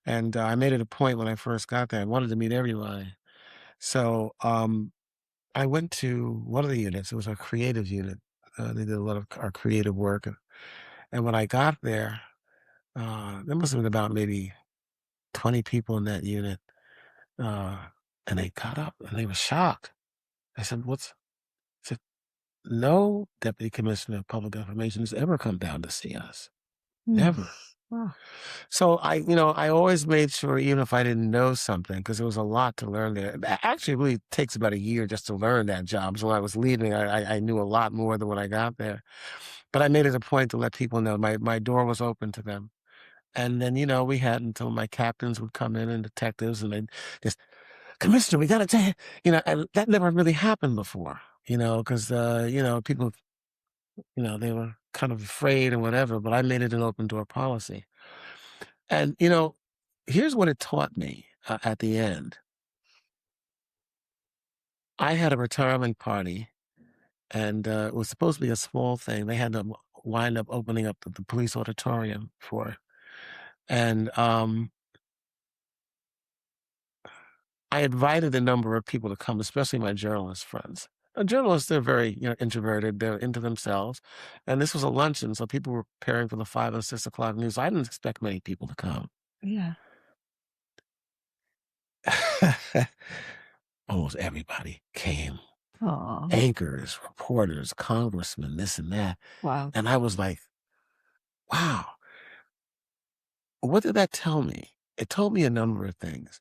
And I made it a point when I first got there. I wanted to meet everybody. So I went to one of the units. It was our creative unit. They did a lot of our creative work. And when I got there, there must have been about maybe 20 people in that unit. Uh, and they got up and they were shocked. I said, I said, no deputy commissioner of public information has ever come down to see us. Hmm. Never. Wow. So I always made sure, even if I didn't know something, because there was a lot to learn there. Actually, it really takes about a year just to learn that job. So when I was leaving, I knew a lot more than when I got there. But I made it a point to let people know my door was open to them. And then, we had until my captains would come in and detectives and they'd just, Commissioner, we got to tell you, and that never really happened before, because, people, they were kind of afraid or whatever, but I made it an open door policy. And, here's what it taught me at the end. I had a retirement party and it was supposed to be a small thing. They had to wind up opening up the police auditorium for it. And I invited a number of people to come, especially my journalist friends. Journalists, they're very introverted. They're into themselves. And this was a luncheon, so people were preparing for the 5 and 6 o'clock news. I didn't expect many people to come. Yeah. Almost everybody came. Oh, Anchors, reporters, congressmen, this and that. wow. And I was like, wow, what did that tell me? It told me a number of things.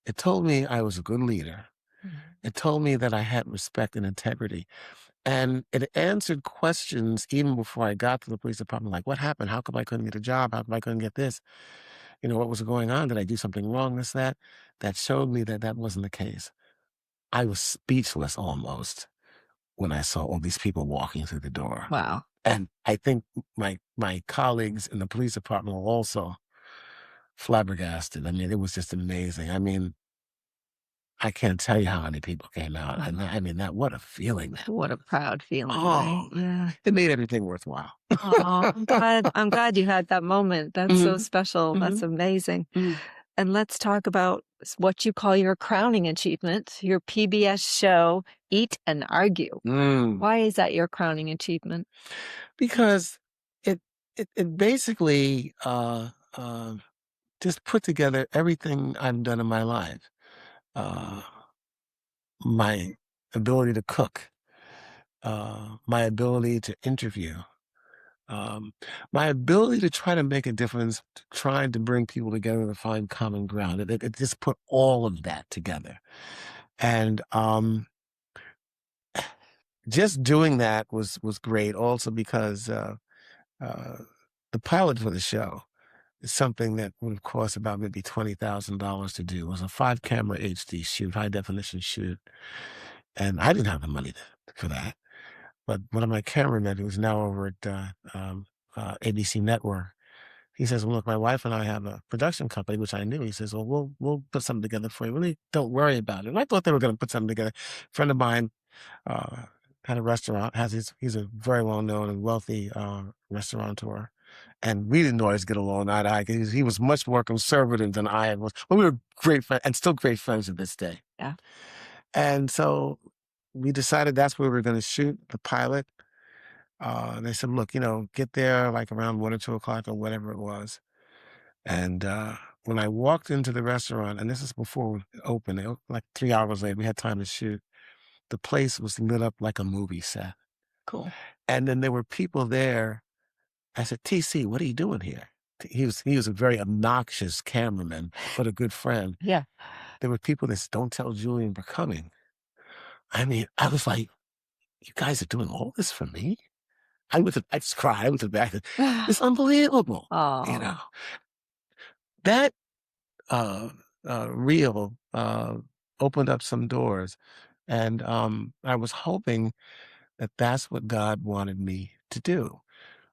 It told me I was a good leader. Mhm. It told me that I had respect and integrity. And it answered questions even before I got to the police department, like, what happened? How come I couldn't get a job? How come I couldn't get this? What was going on? Did I do something wrong? This, that. That showed me that that wasn't the case. I was speechless almost when I saw all these people walking through the door. Wow. And I think my colleagues in the police department were also flabbergasted. I mean, it was just amazing. I mean, I can't tell you how many people came out. And I mean, what a feeling that What a was. proud feeling, right? Oh, Yeah. it made everything worthwhile. Oh, I'm glad you had that moment. That's so Mhm, special. That's mhm, amazing. mhm. And let's talk about what you call your crowning achievement, your PBS show, Eat and Argue. Mm. Why is that your crowning achievement? Because it it basically just put together everything I've done in my life. Uh, my ability to cook, my ability to interview, um, my ability to try to make a difference, trying to bring people together to find common ground. It just put all of that together. And just doing that was great also because uh, the pilot for the show is something that would have cost about maybe $20,000 to do. It was a 5 camera HD shoot, high definition shoot. And I didn't have the money for that. But one of my cameramen, who's now over at ABC Network, he says, "Well, look, my wife and I have a production company," which I knew. He says, "Well, we'll put something together for you. Really, don't worry about it." And I thought they were going to put something together. A friend of mine uh, had a restaurant. He's a very well known and wealthy restaurateur, and we didn't always get along eye to eye. He was much more conservative than I was, but we were great friends and still great friends to this day. Yeah. And so we decided that's where we were going to shoot the pilot. They said, "Look, get there like around 1 or 2 o'clock or whatever it was." And when I walked into the restaurant, and this is before it opened, like 3 hours later, we had time to shoot. The place was lit up like a movie set. Cool. And then there were people there. I said, "TC, what are you doing here?" He was a very obnoxious cameraman, but a good friend. Yeah. There were people that said, "Don't tell Julian we're coming." I mean, I was like, "You guys are doing all this for me?" I just cried. I went to the back. It's unbelievable. You Oh, know, that uh, reel opened up some doors. And I was hoping that that's what God wanted me to do,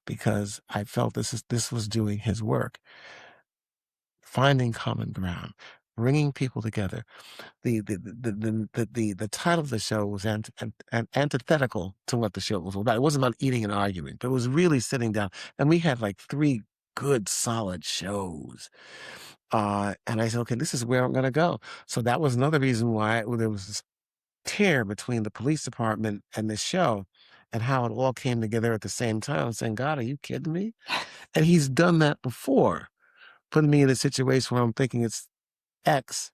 because I felt this was doing his work, finding common ground, bringing people together. The title of the show was antithetical to what the show was all about. It wasn't about eating and arguing, but it was really sitting down. And we had like 3 good, solid shows. And I said, "Okay, this is where I'm going to go." So that was another reason why there was this tear between the police department and the show, and how it all came together at the same time. I'm saying, "God, are you kidding me?" And he's done that before, putting me in a situation where I'm thinking it's X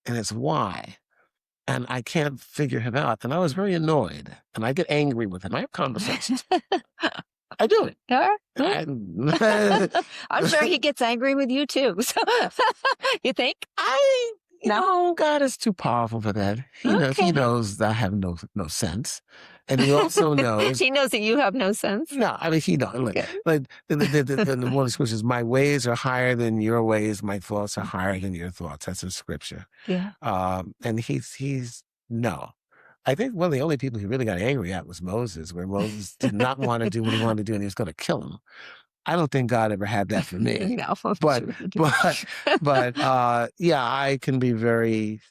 and it's Y, and I can't figure him out. And I was very annoyed, and I get angry with him. I have conversations. I do it. yeah. I, I'm sure he gets angry with you too. So you think? I, No. God is too powerful for that. He Okay. knows I have no sense, and he also knows. He knows that you have no sense. No, I mean he knows. Okay. Like the one of the scriptures, "My ways are higher than your ways. My thoughts are higher than your thoughts." That's in scripture. Yeah. And he's no. I think one of the only people he really got angry at was Moses, where Moses did not want to do what he wanted to do, and he was going to kill him. I don't think God ever had that for me. No. But yeah, I can be very,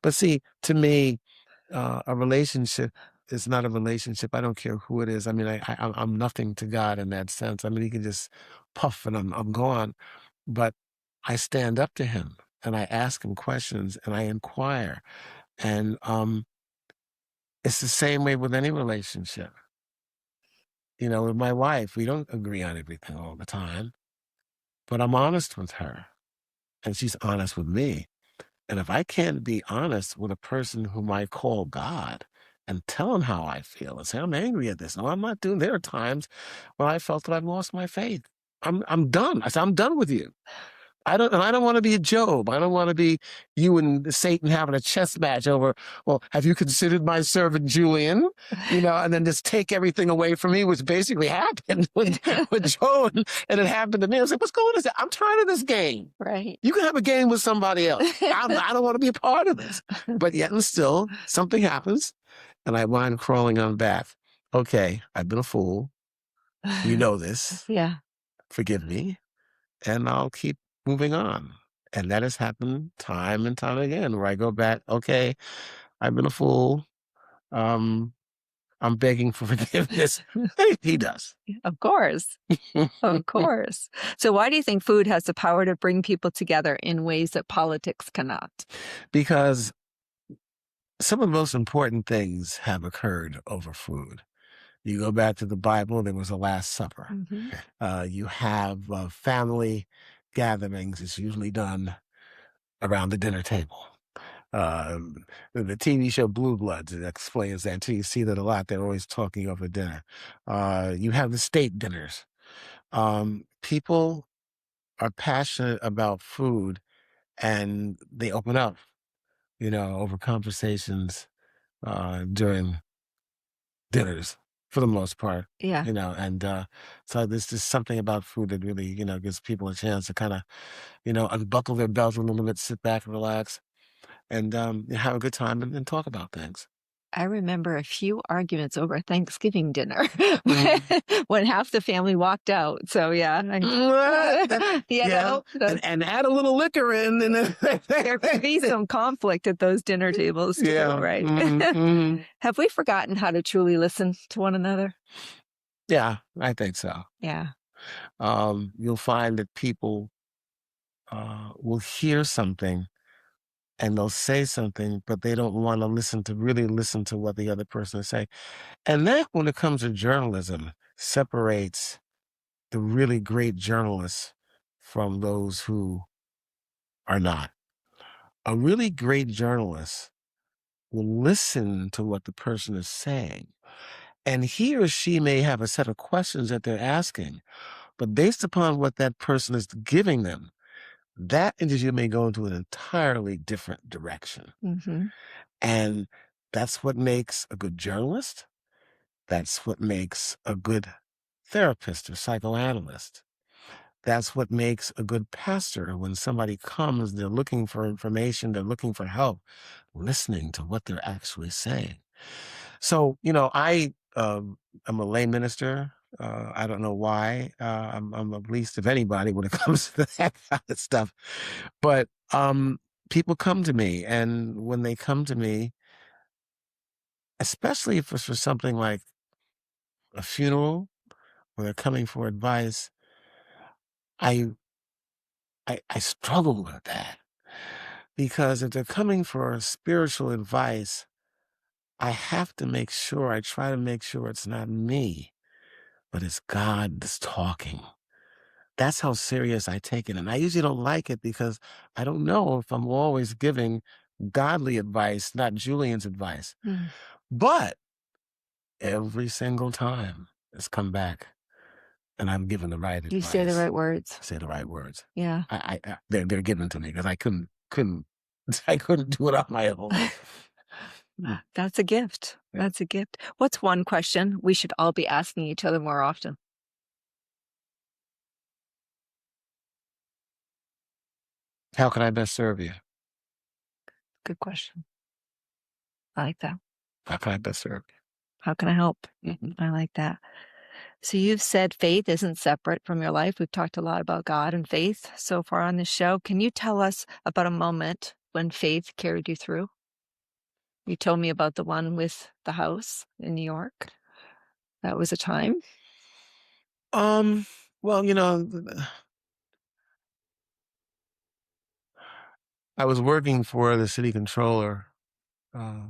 but see, to me, a relationship is not a relationship. I don't care who it is. I mean, I'm nothing to God in that sense. I mean, he can just puff and I'm gone. But I stand up to him and I ask him questions and I inquire. And it's the same way with any relationship. With my wife, we don't agree on everything all the time, but I'm honest with her and she's honest with me. And if I can't be honest with a person whom I call God and tell him how I feel and say, "I'm angry at this." No, I'm not doing. There are times when I felt that I've lost my faith. I'm done. I said, "I'm done with you." I don't want to be a Job. I don't want to be you and Satan having a chess match over, "Well, have you considered my servant Julian?" And then just take everything away from me, which basically happened with Job, and it happened to me. I was like, "What's going on?" I'm tired of this game. Right. You can have a game with somebody else. I don't want to be a part of this. But yet and still, something happens, and I wind crawling on back. Okay, I've been a fool. You know this. Yeah. Forgive me. And I'll keep moving on. And that has happened time and time again, where I go back, "Okay, I've been a fool. Um, I'm begging for forgiveness." He does. Of course. Of course. So why do you think food has the power to bring people together in ways that politics cannot? Because some of the most important things have occurred over food. You go back to the Bible, there was a Last Supper. Mhm. You have family gatherings. It's usually done around the dinner table. The TV show Blue Bloods, it explains that too. You see that a lot. They're always talking over dinner. You have the state dinners. People are passionate about food and they open up, over conversations during dinners for the most part. Yeah. And so there's just something about food that really, gives people a chance to kind of, unbuckle their belts a little bit, sit back and relax, and have a good time and talk about things. I remember a few arguments over Thanksgiving dinner Mhm. when half the family walked out. So yeah, Yeah, and add a little liquor in, and there could be some conflict at those dinner tables too, yeah, right? mhm. Have we forgotten how to truly listen to one another? Yeah, I think so. Yeah. You'll find that people will hear something and they'll say something, but they don't want to really listen to what the other person is saying. And that, when it comes to journalism, separates the really great journalists from those who are not. A really great journalist will listen to what the person is saying. And he or she may have a set of questions that they're asking, but based upon what that person is giving them, that interview may go into an entirely different direction. Hmm. And that's what makes a good journalist. That's what makes a good therapist or psychoanalyst. That's what makes a good pastor. When somebody comes, they're looking for information, they're looking for help, listening to what they're actually saying. So, I'm a lay minister. I don't know why. I'm the least of anybody when it comes to that kind of stuff. But people come to me, and when they come to me, especially if it's for something like a funeral, where they're coming for advice, I I struggle with that, because if they're coming for spiritual advice, I try to make sure it's not me, but it's God that's talking. That's how serious I take it. And I usually don't like it, because I don't know if I'm always giving godly advice, not Julian's advice. Mm. But every single time it's come back and I'm given the right You say the advice. right words. I say the right words. Yeah. They're given to me, because I couldn't I couldn't do it on my own. That's a gift. Yeah. That's a gift. What's one question we should all be asking each other more often? How can I best serve you? Good question. I like that. How can I best serve How can I help? you? Mhm. I like that. So you've said faith isn't separate from your life. We've talked a lot about God and faith so far on this show. Can you tell us about a moment when faith carried you through? You told me about the one with the house in New York. That was a time. Um, well, I was working for the city controller, uh,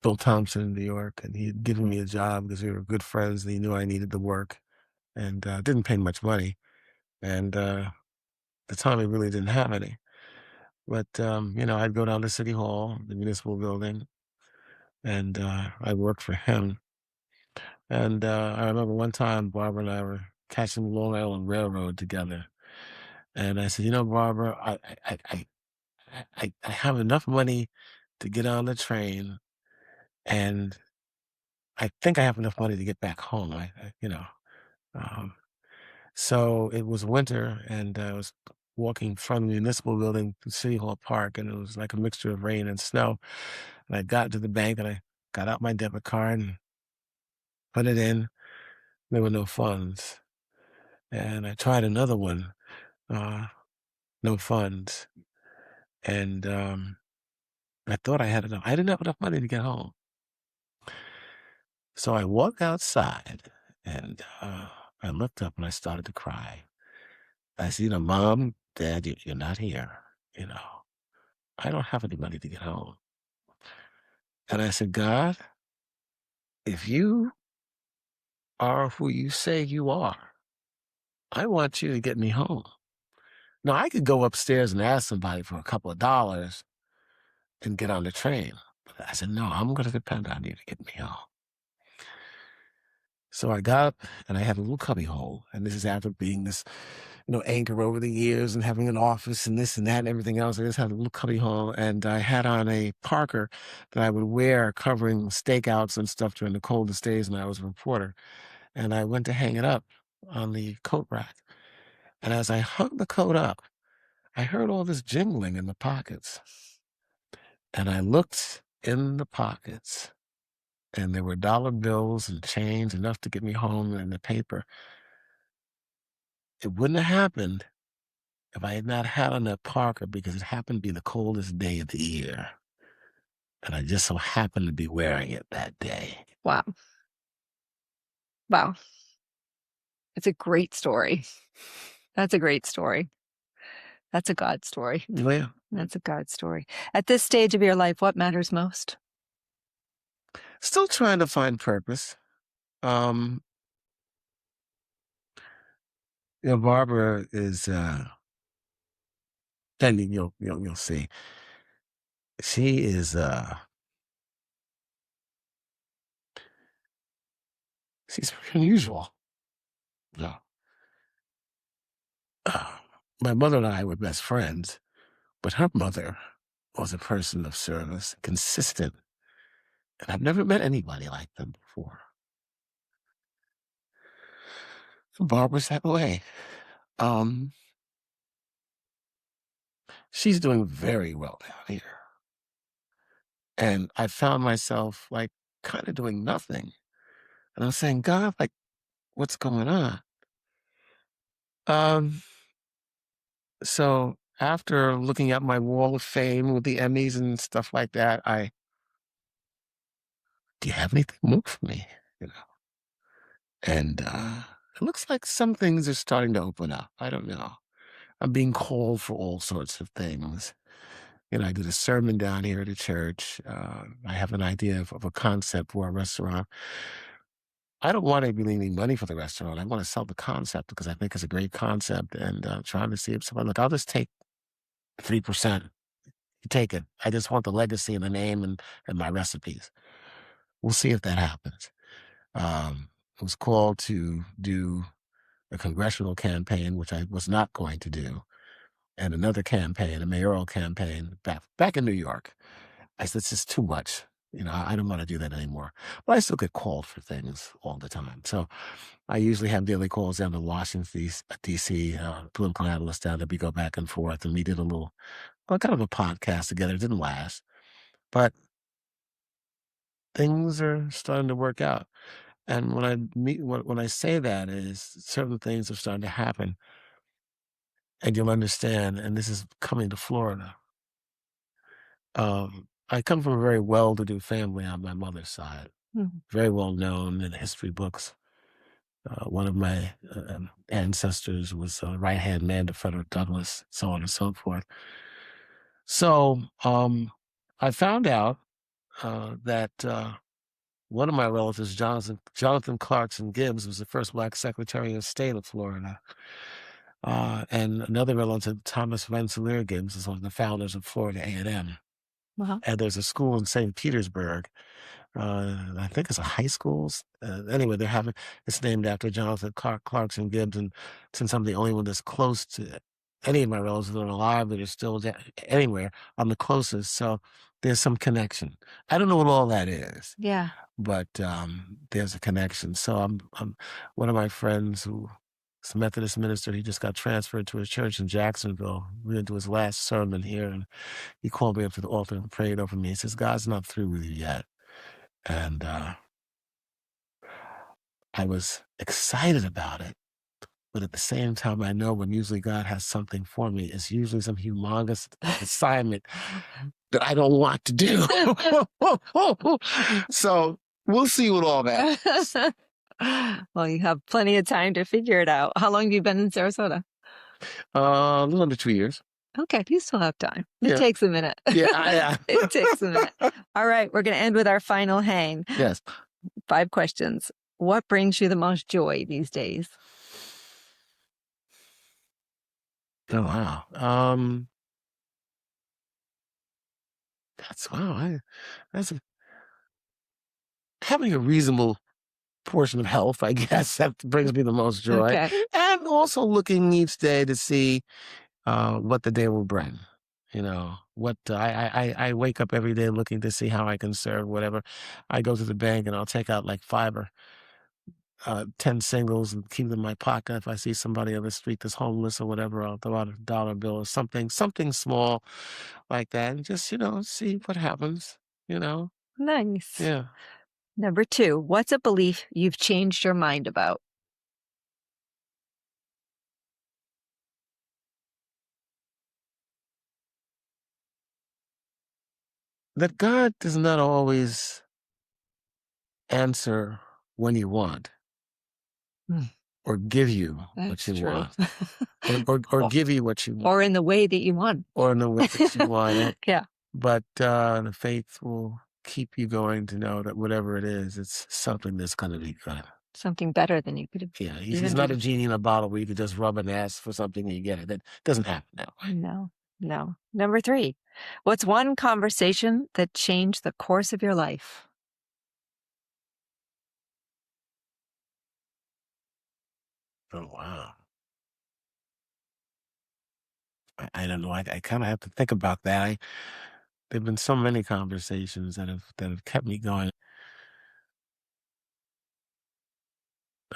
Bill Thompson, in New York, and he had given me a job because we were good friends, and he knew I needed the work, and didn't pay much money. And at the time, he really didn't have any. But I'd go down to City Hall, the municipal building, and I worked for him. And I remember one time Barbara and I were catching the Long Island Railroad together, and I said, Barbara, I have enough money to get on the train, and I think I have enough money to get back home. Um, so it was winter, and I was walking from the municipal building to City Hall Park, and it was like a mixture of rain and snow. And I got to the bank, and I got out my debit card and put it in. There were no funds. And I tried another one, uh, no funds. And I thought I had enough. I didn't have enough money to get home. So I walked outside, and I looked up and I started to cry. I said, Mom, Dad, you're not here. You know, I don't have any money to get home. And I said, God, if you are who you say you are, I want you to get me home. Now, I could go upstairs and ask somebody for a couple of dollars and get on the train. But I said, no, I'm going to depend on you to get me home. So I got up, and I had a little cubby hole. And this is after being this, anchor over the years and having an office and this and that and everything else. I just had a little cubby hole, and I had on a parker that I would wear covering stakeouts and stuff during the coldest days when I was a reporter. And I went to hang it up on the coat rack. And as I hung the coat up, I heard all this jingling in the pockets. And I looked in the pockets, and there were dollar bills and change enough to get me home and the paper. It wouldn't have happened if I had not had on that parka because it happened to be the coldest day of the year. And I just so happened to be wearing it that day. Wow. Wow. It's a great story. That's a great story. That's a God story. Well, That's a God story. At this stage of your life, what matters most? still trying to find purpose. Um, Barbara is, and you'll see. She is, she's very unusual. Yeah. Uh, my mother and I were best friends, but her mother was a person of service, consistent, and I've never met anybody like them before. Barbara's that way. Um, she's doing very well down here. And I found myself like kind of doing nothing. And I was saying, God, like, what's going on? Um, so after looking at my wall of fame with the Emmys and stuff like that, do you have anything more for me? You know, and it looks like some things are starting to open up. I don't know. I'm being called for all sorts of things. I did a sermon down here at a church. I have an idea of a concept for a restaurant. I don't want to be needing money for the restaurant. I want to sell the concept because I think it's a great concept and trying to see if someone, look, I'll just take 3%. You take it. I just want the legacy and the name and my recipes. We'll see if that happens. I was called to do a congressional campaign, which I was not going to do, and another campaign, a mayoral campaign back in New York. I said, it's just too much. I don't want to do that anymore. But I still get called for things all the time. So I usually have daily calls down to Washington, D.C., political analysts down there. We go back and forth, and we did kind of a podcast together. It didn't last, but things are starting to work out. And when I say that is certain things are starting to happen, and you'll understand. And this is coming to Florida. I come from a very well-to-do family on my mother's side, Mhm. very well known in the history books. One of my ancestors was a right-hand man to Frederick Douglass, so on and so forth. So I found out that one of my relatives, Jonathan Clarkson Gibbs, was the first Black Secretary of State of Florida. And another relative, Thomas Rensselaer Gibbs, is one of the founders of Florida A&M. Wow. And there's a school in St. Petersburg. I think it's a high school. Anyway, it's named after Jonathan Clarkson Gibbs. And since I'm the only one that's close to any of my relatives that are alive that are still anywhere, I'm the closest. So there's some connection. I don't know what all that is, Yeah. but there's a connection. So I'm one of my friends who is a Methodist minister. He just got transferred to a church in Jacksonville. We went to his last sermon here, and he called me up to the altar and prayed over me. He says, God's not through with you yet. And I was excited about it. But at the same time, I know when usually God has something for me, it's usually some humongous assignment that I don't want to do. So we'll see what all that is. Well, you have plenty of time to figure it out. How long have you been in Sarasota? A little under 2 years. Okay, you still have time. It Yeah. takes a minute. Yeah. It takes a minute. All right, we're going to end with our final hang. Yes. 5 questions. What brings you the most joy these days? Oh, wow. That's having a reasonable portion of health, I guess, that brings me the most joy. Okay. And also looking each day to see what the day will bring. What I wake up every day looking to see how I can serve whatever. I go to the bank and I'll take out like 5 or 10 singles and keep them in my pocket. If I see somebody on the street that's homeless or whatever, I'll throw out a dollar bill or something small like that, and just see what happens. Nice. Yeah. Number 2, what's a belief you've changed your mind about? That God does not always answer when you want Hmm, or give you what that's you true. want or Or give you what you want or in the way that you want. or in the way that you want it. Yeah, But the faith will keep you going to know that whatever it is, it's something that's going to be good. something better than you could have Yeah, he's even not a dreamed. genie in a bottle where you could just rub and ask for something and you get it. That doesn't happen that way. No, no. Number 3, what's one conversation that changed the course of your life? Oh, wow. I don't know. I kind of have to think about that. There've been so many conversations that have kept me going.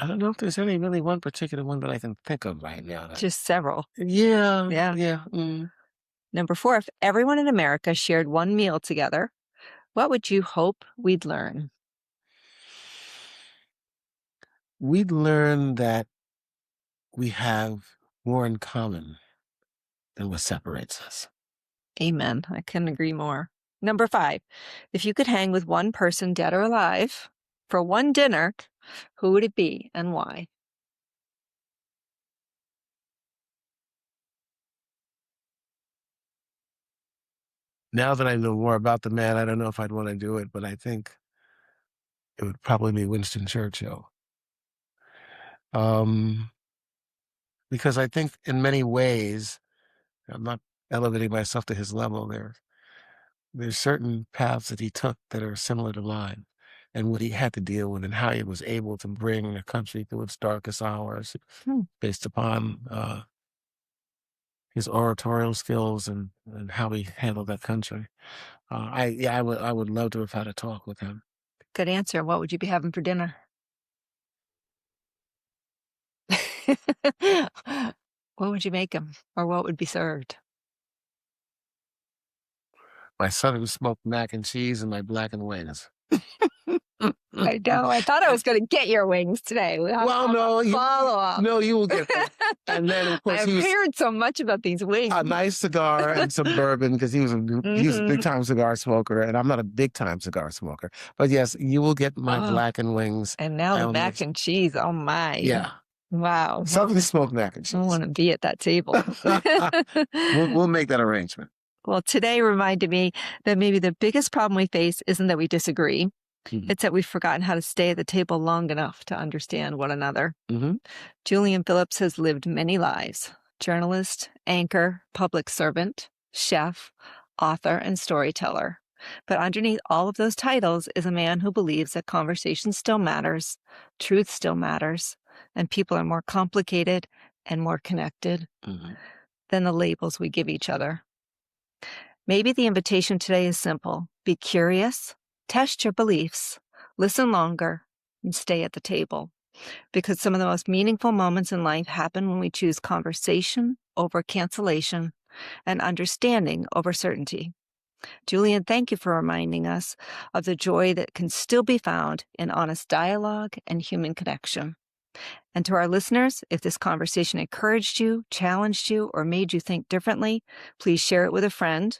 I don't know if there's any really one particular one that I can think of right now. Just several. Yeah, Yeah. yeah. Number 4, if everyone in America shared one meal together, what would you hope we'd learn? We'd learn that we have more in common than what separates us. Amen. I couldn't agree more. Number 5, if you could hang with one person, dead or alive, for one dinner, who would it be and why? Now that I know more about the man, I don't know if I'd want to do it, but I think it would probably be Winston Churchill. Um, because I think in many ways, I'm not elevating myself to his level there. There's certain paths that he took that are similar to mine and what he had to deal with and how he was able to bring a country through its darkest hours Hmm, based upon his oratorial skills and how he handled that country. I would love to have had a talk with him. good answer. What would you be having for dinner? What would you make him, or what would be served? My southern smoked mac and cheese and my blackened wings. I know. I thought I was going to get your wings today. Well, no, Follow up. no, you will get that. And then, of course, I've heard so much about these wings. a nice cigar and some bourbon because he was a big time cigar smoker, and I'm not a big time cigar smoker. But yes, you will get my Oh, blackened wings. and now I the only mac have- and cheese. Oh my. Yeah, Wow. southern smoked mac and I cheese. want to be at that table. We'll make that arrangement. Well, today reminded me that maybe the biggest problem we face isn't that we disagree. Mhm. It's that we've forgotten how to stay at the table long enough to understand one another. Mm-hmm. Julian Phillips has lived many lives: journalist, anchor, public servant, chef, author, and storyteller. But underneath all of those titles is a man who believes that conversation still matters, truth still matters, and people are more complicated and more connected Mm-hmm. than the labels we give each other. Maybe the invitation today is simple: be curious, test your beliefs, listen longer, and stay at the table. Because some of the most meaningful moments in life happen when we choose conversation over cancellation and understanding over certainty. Julian, thank you for reminding us of the joy that can still be found in honest dialogue and human connection. And to our listeners, if this conversation encouraged you, challenged you, or made you think differently, please share it with a friend.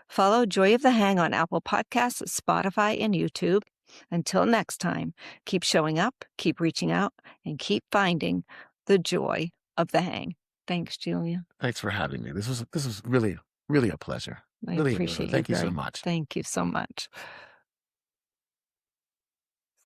Follow Joy of the Hang on Apple Podcasts, Spotify, and YouTube. Until next time, keep showing up, keep reaching out, and keep finding the joy of the hang. Thanks, Julian. Thanks for having me. This was really a pleasure. I Really, appreciate you thank you so very much. Thank you so much.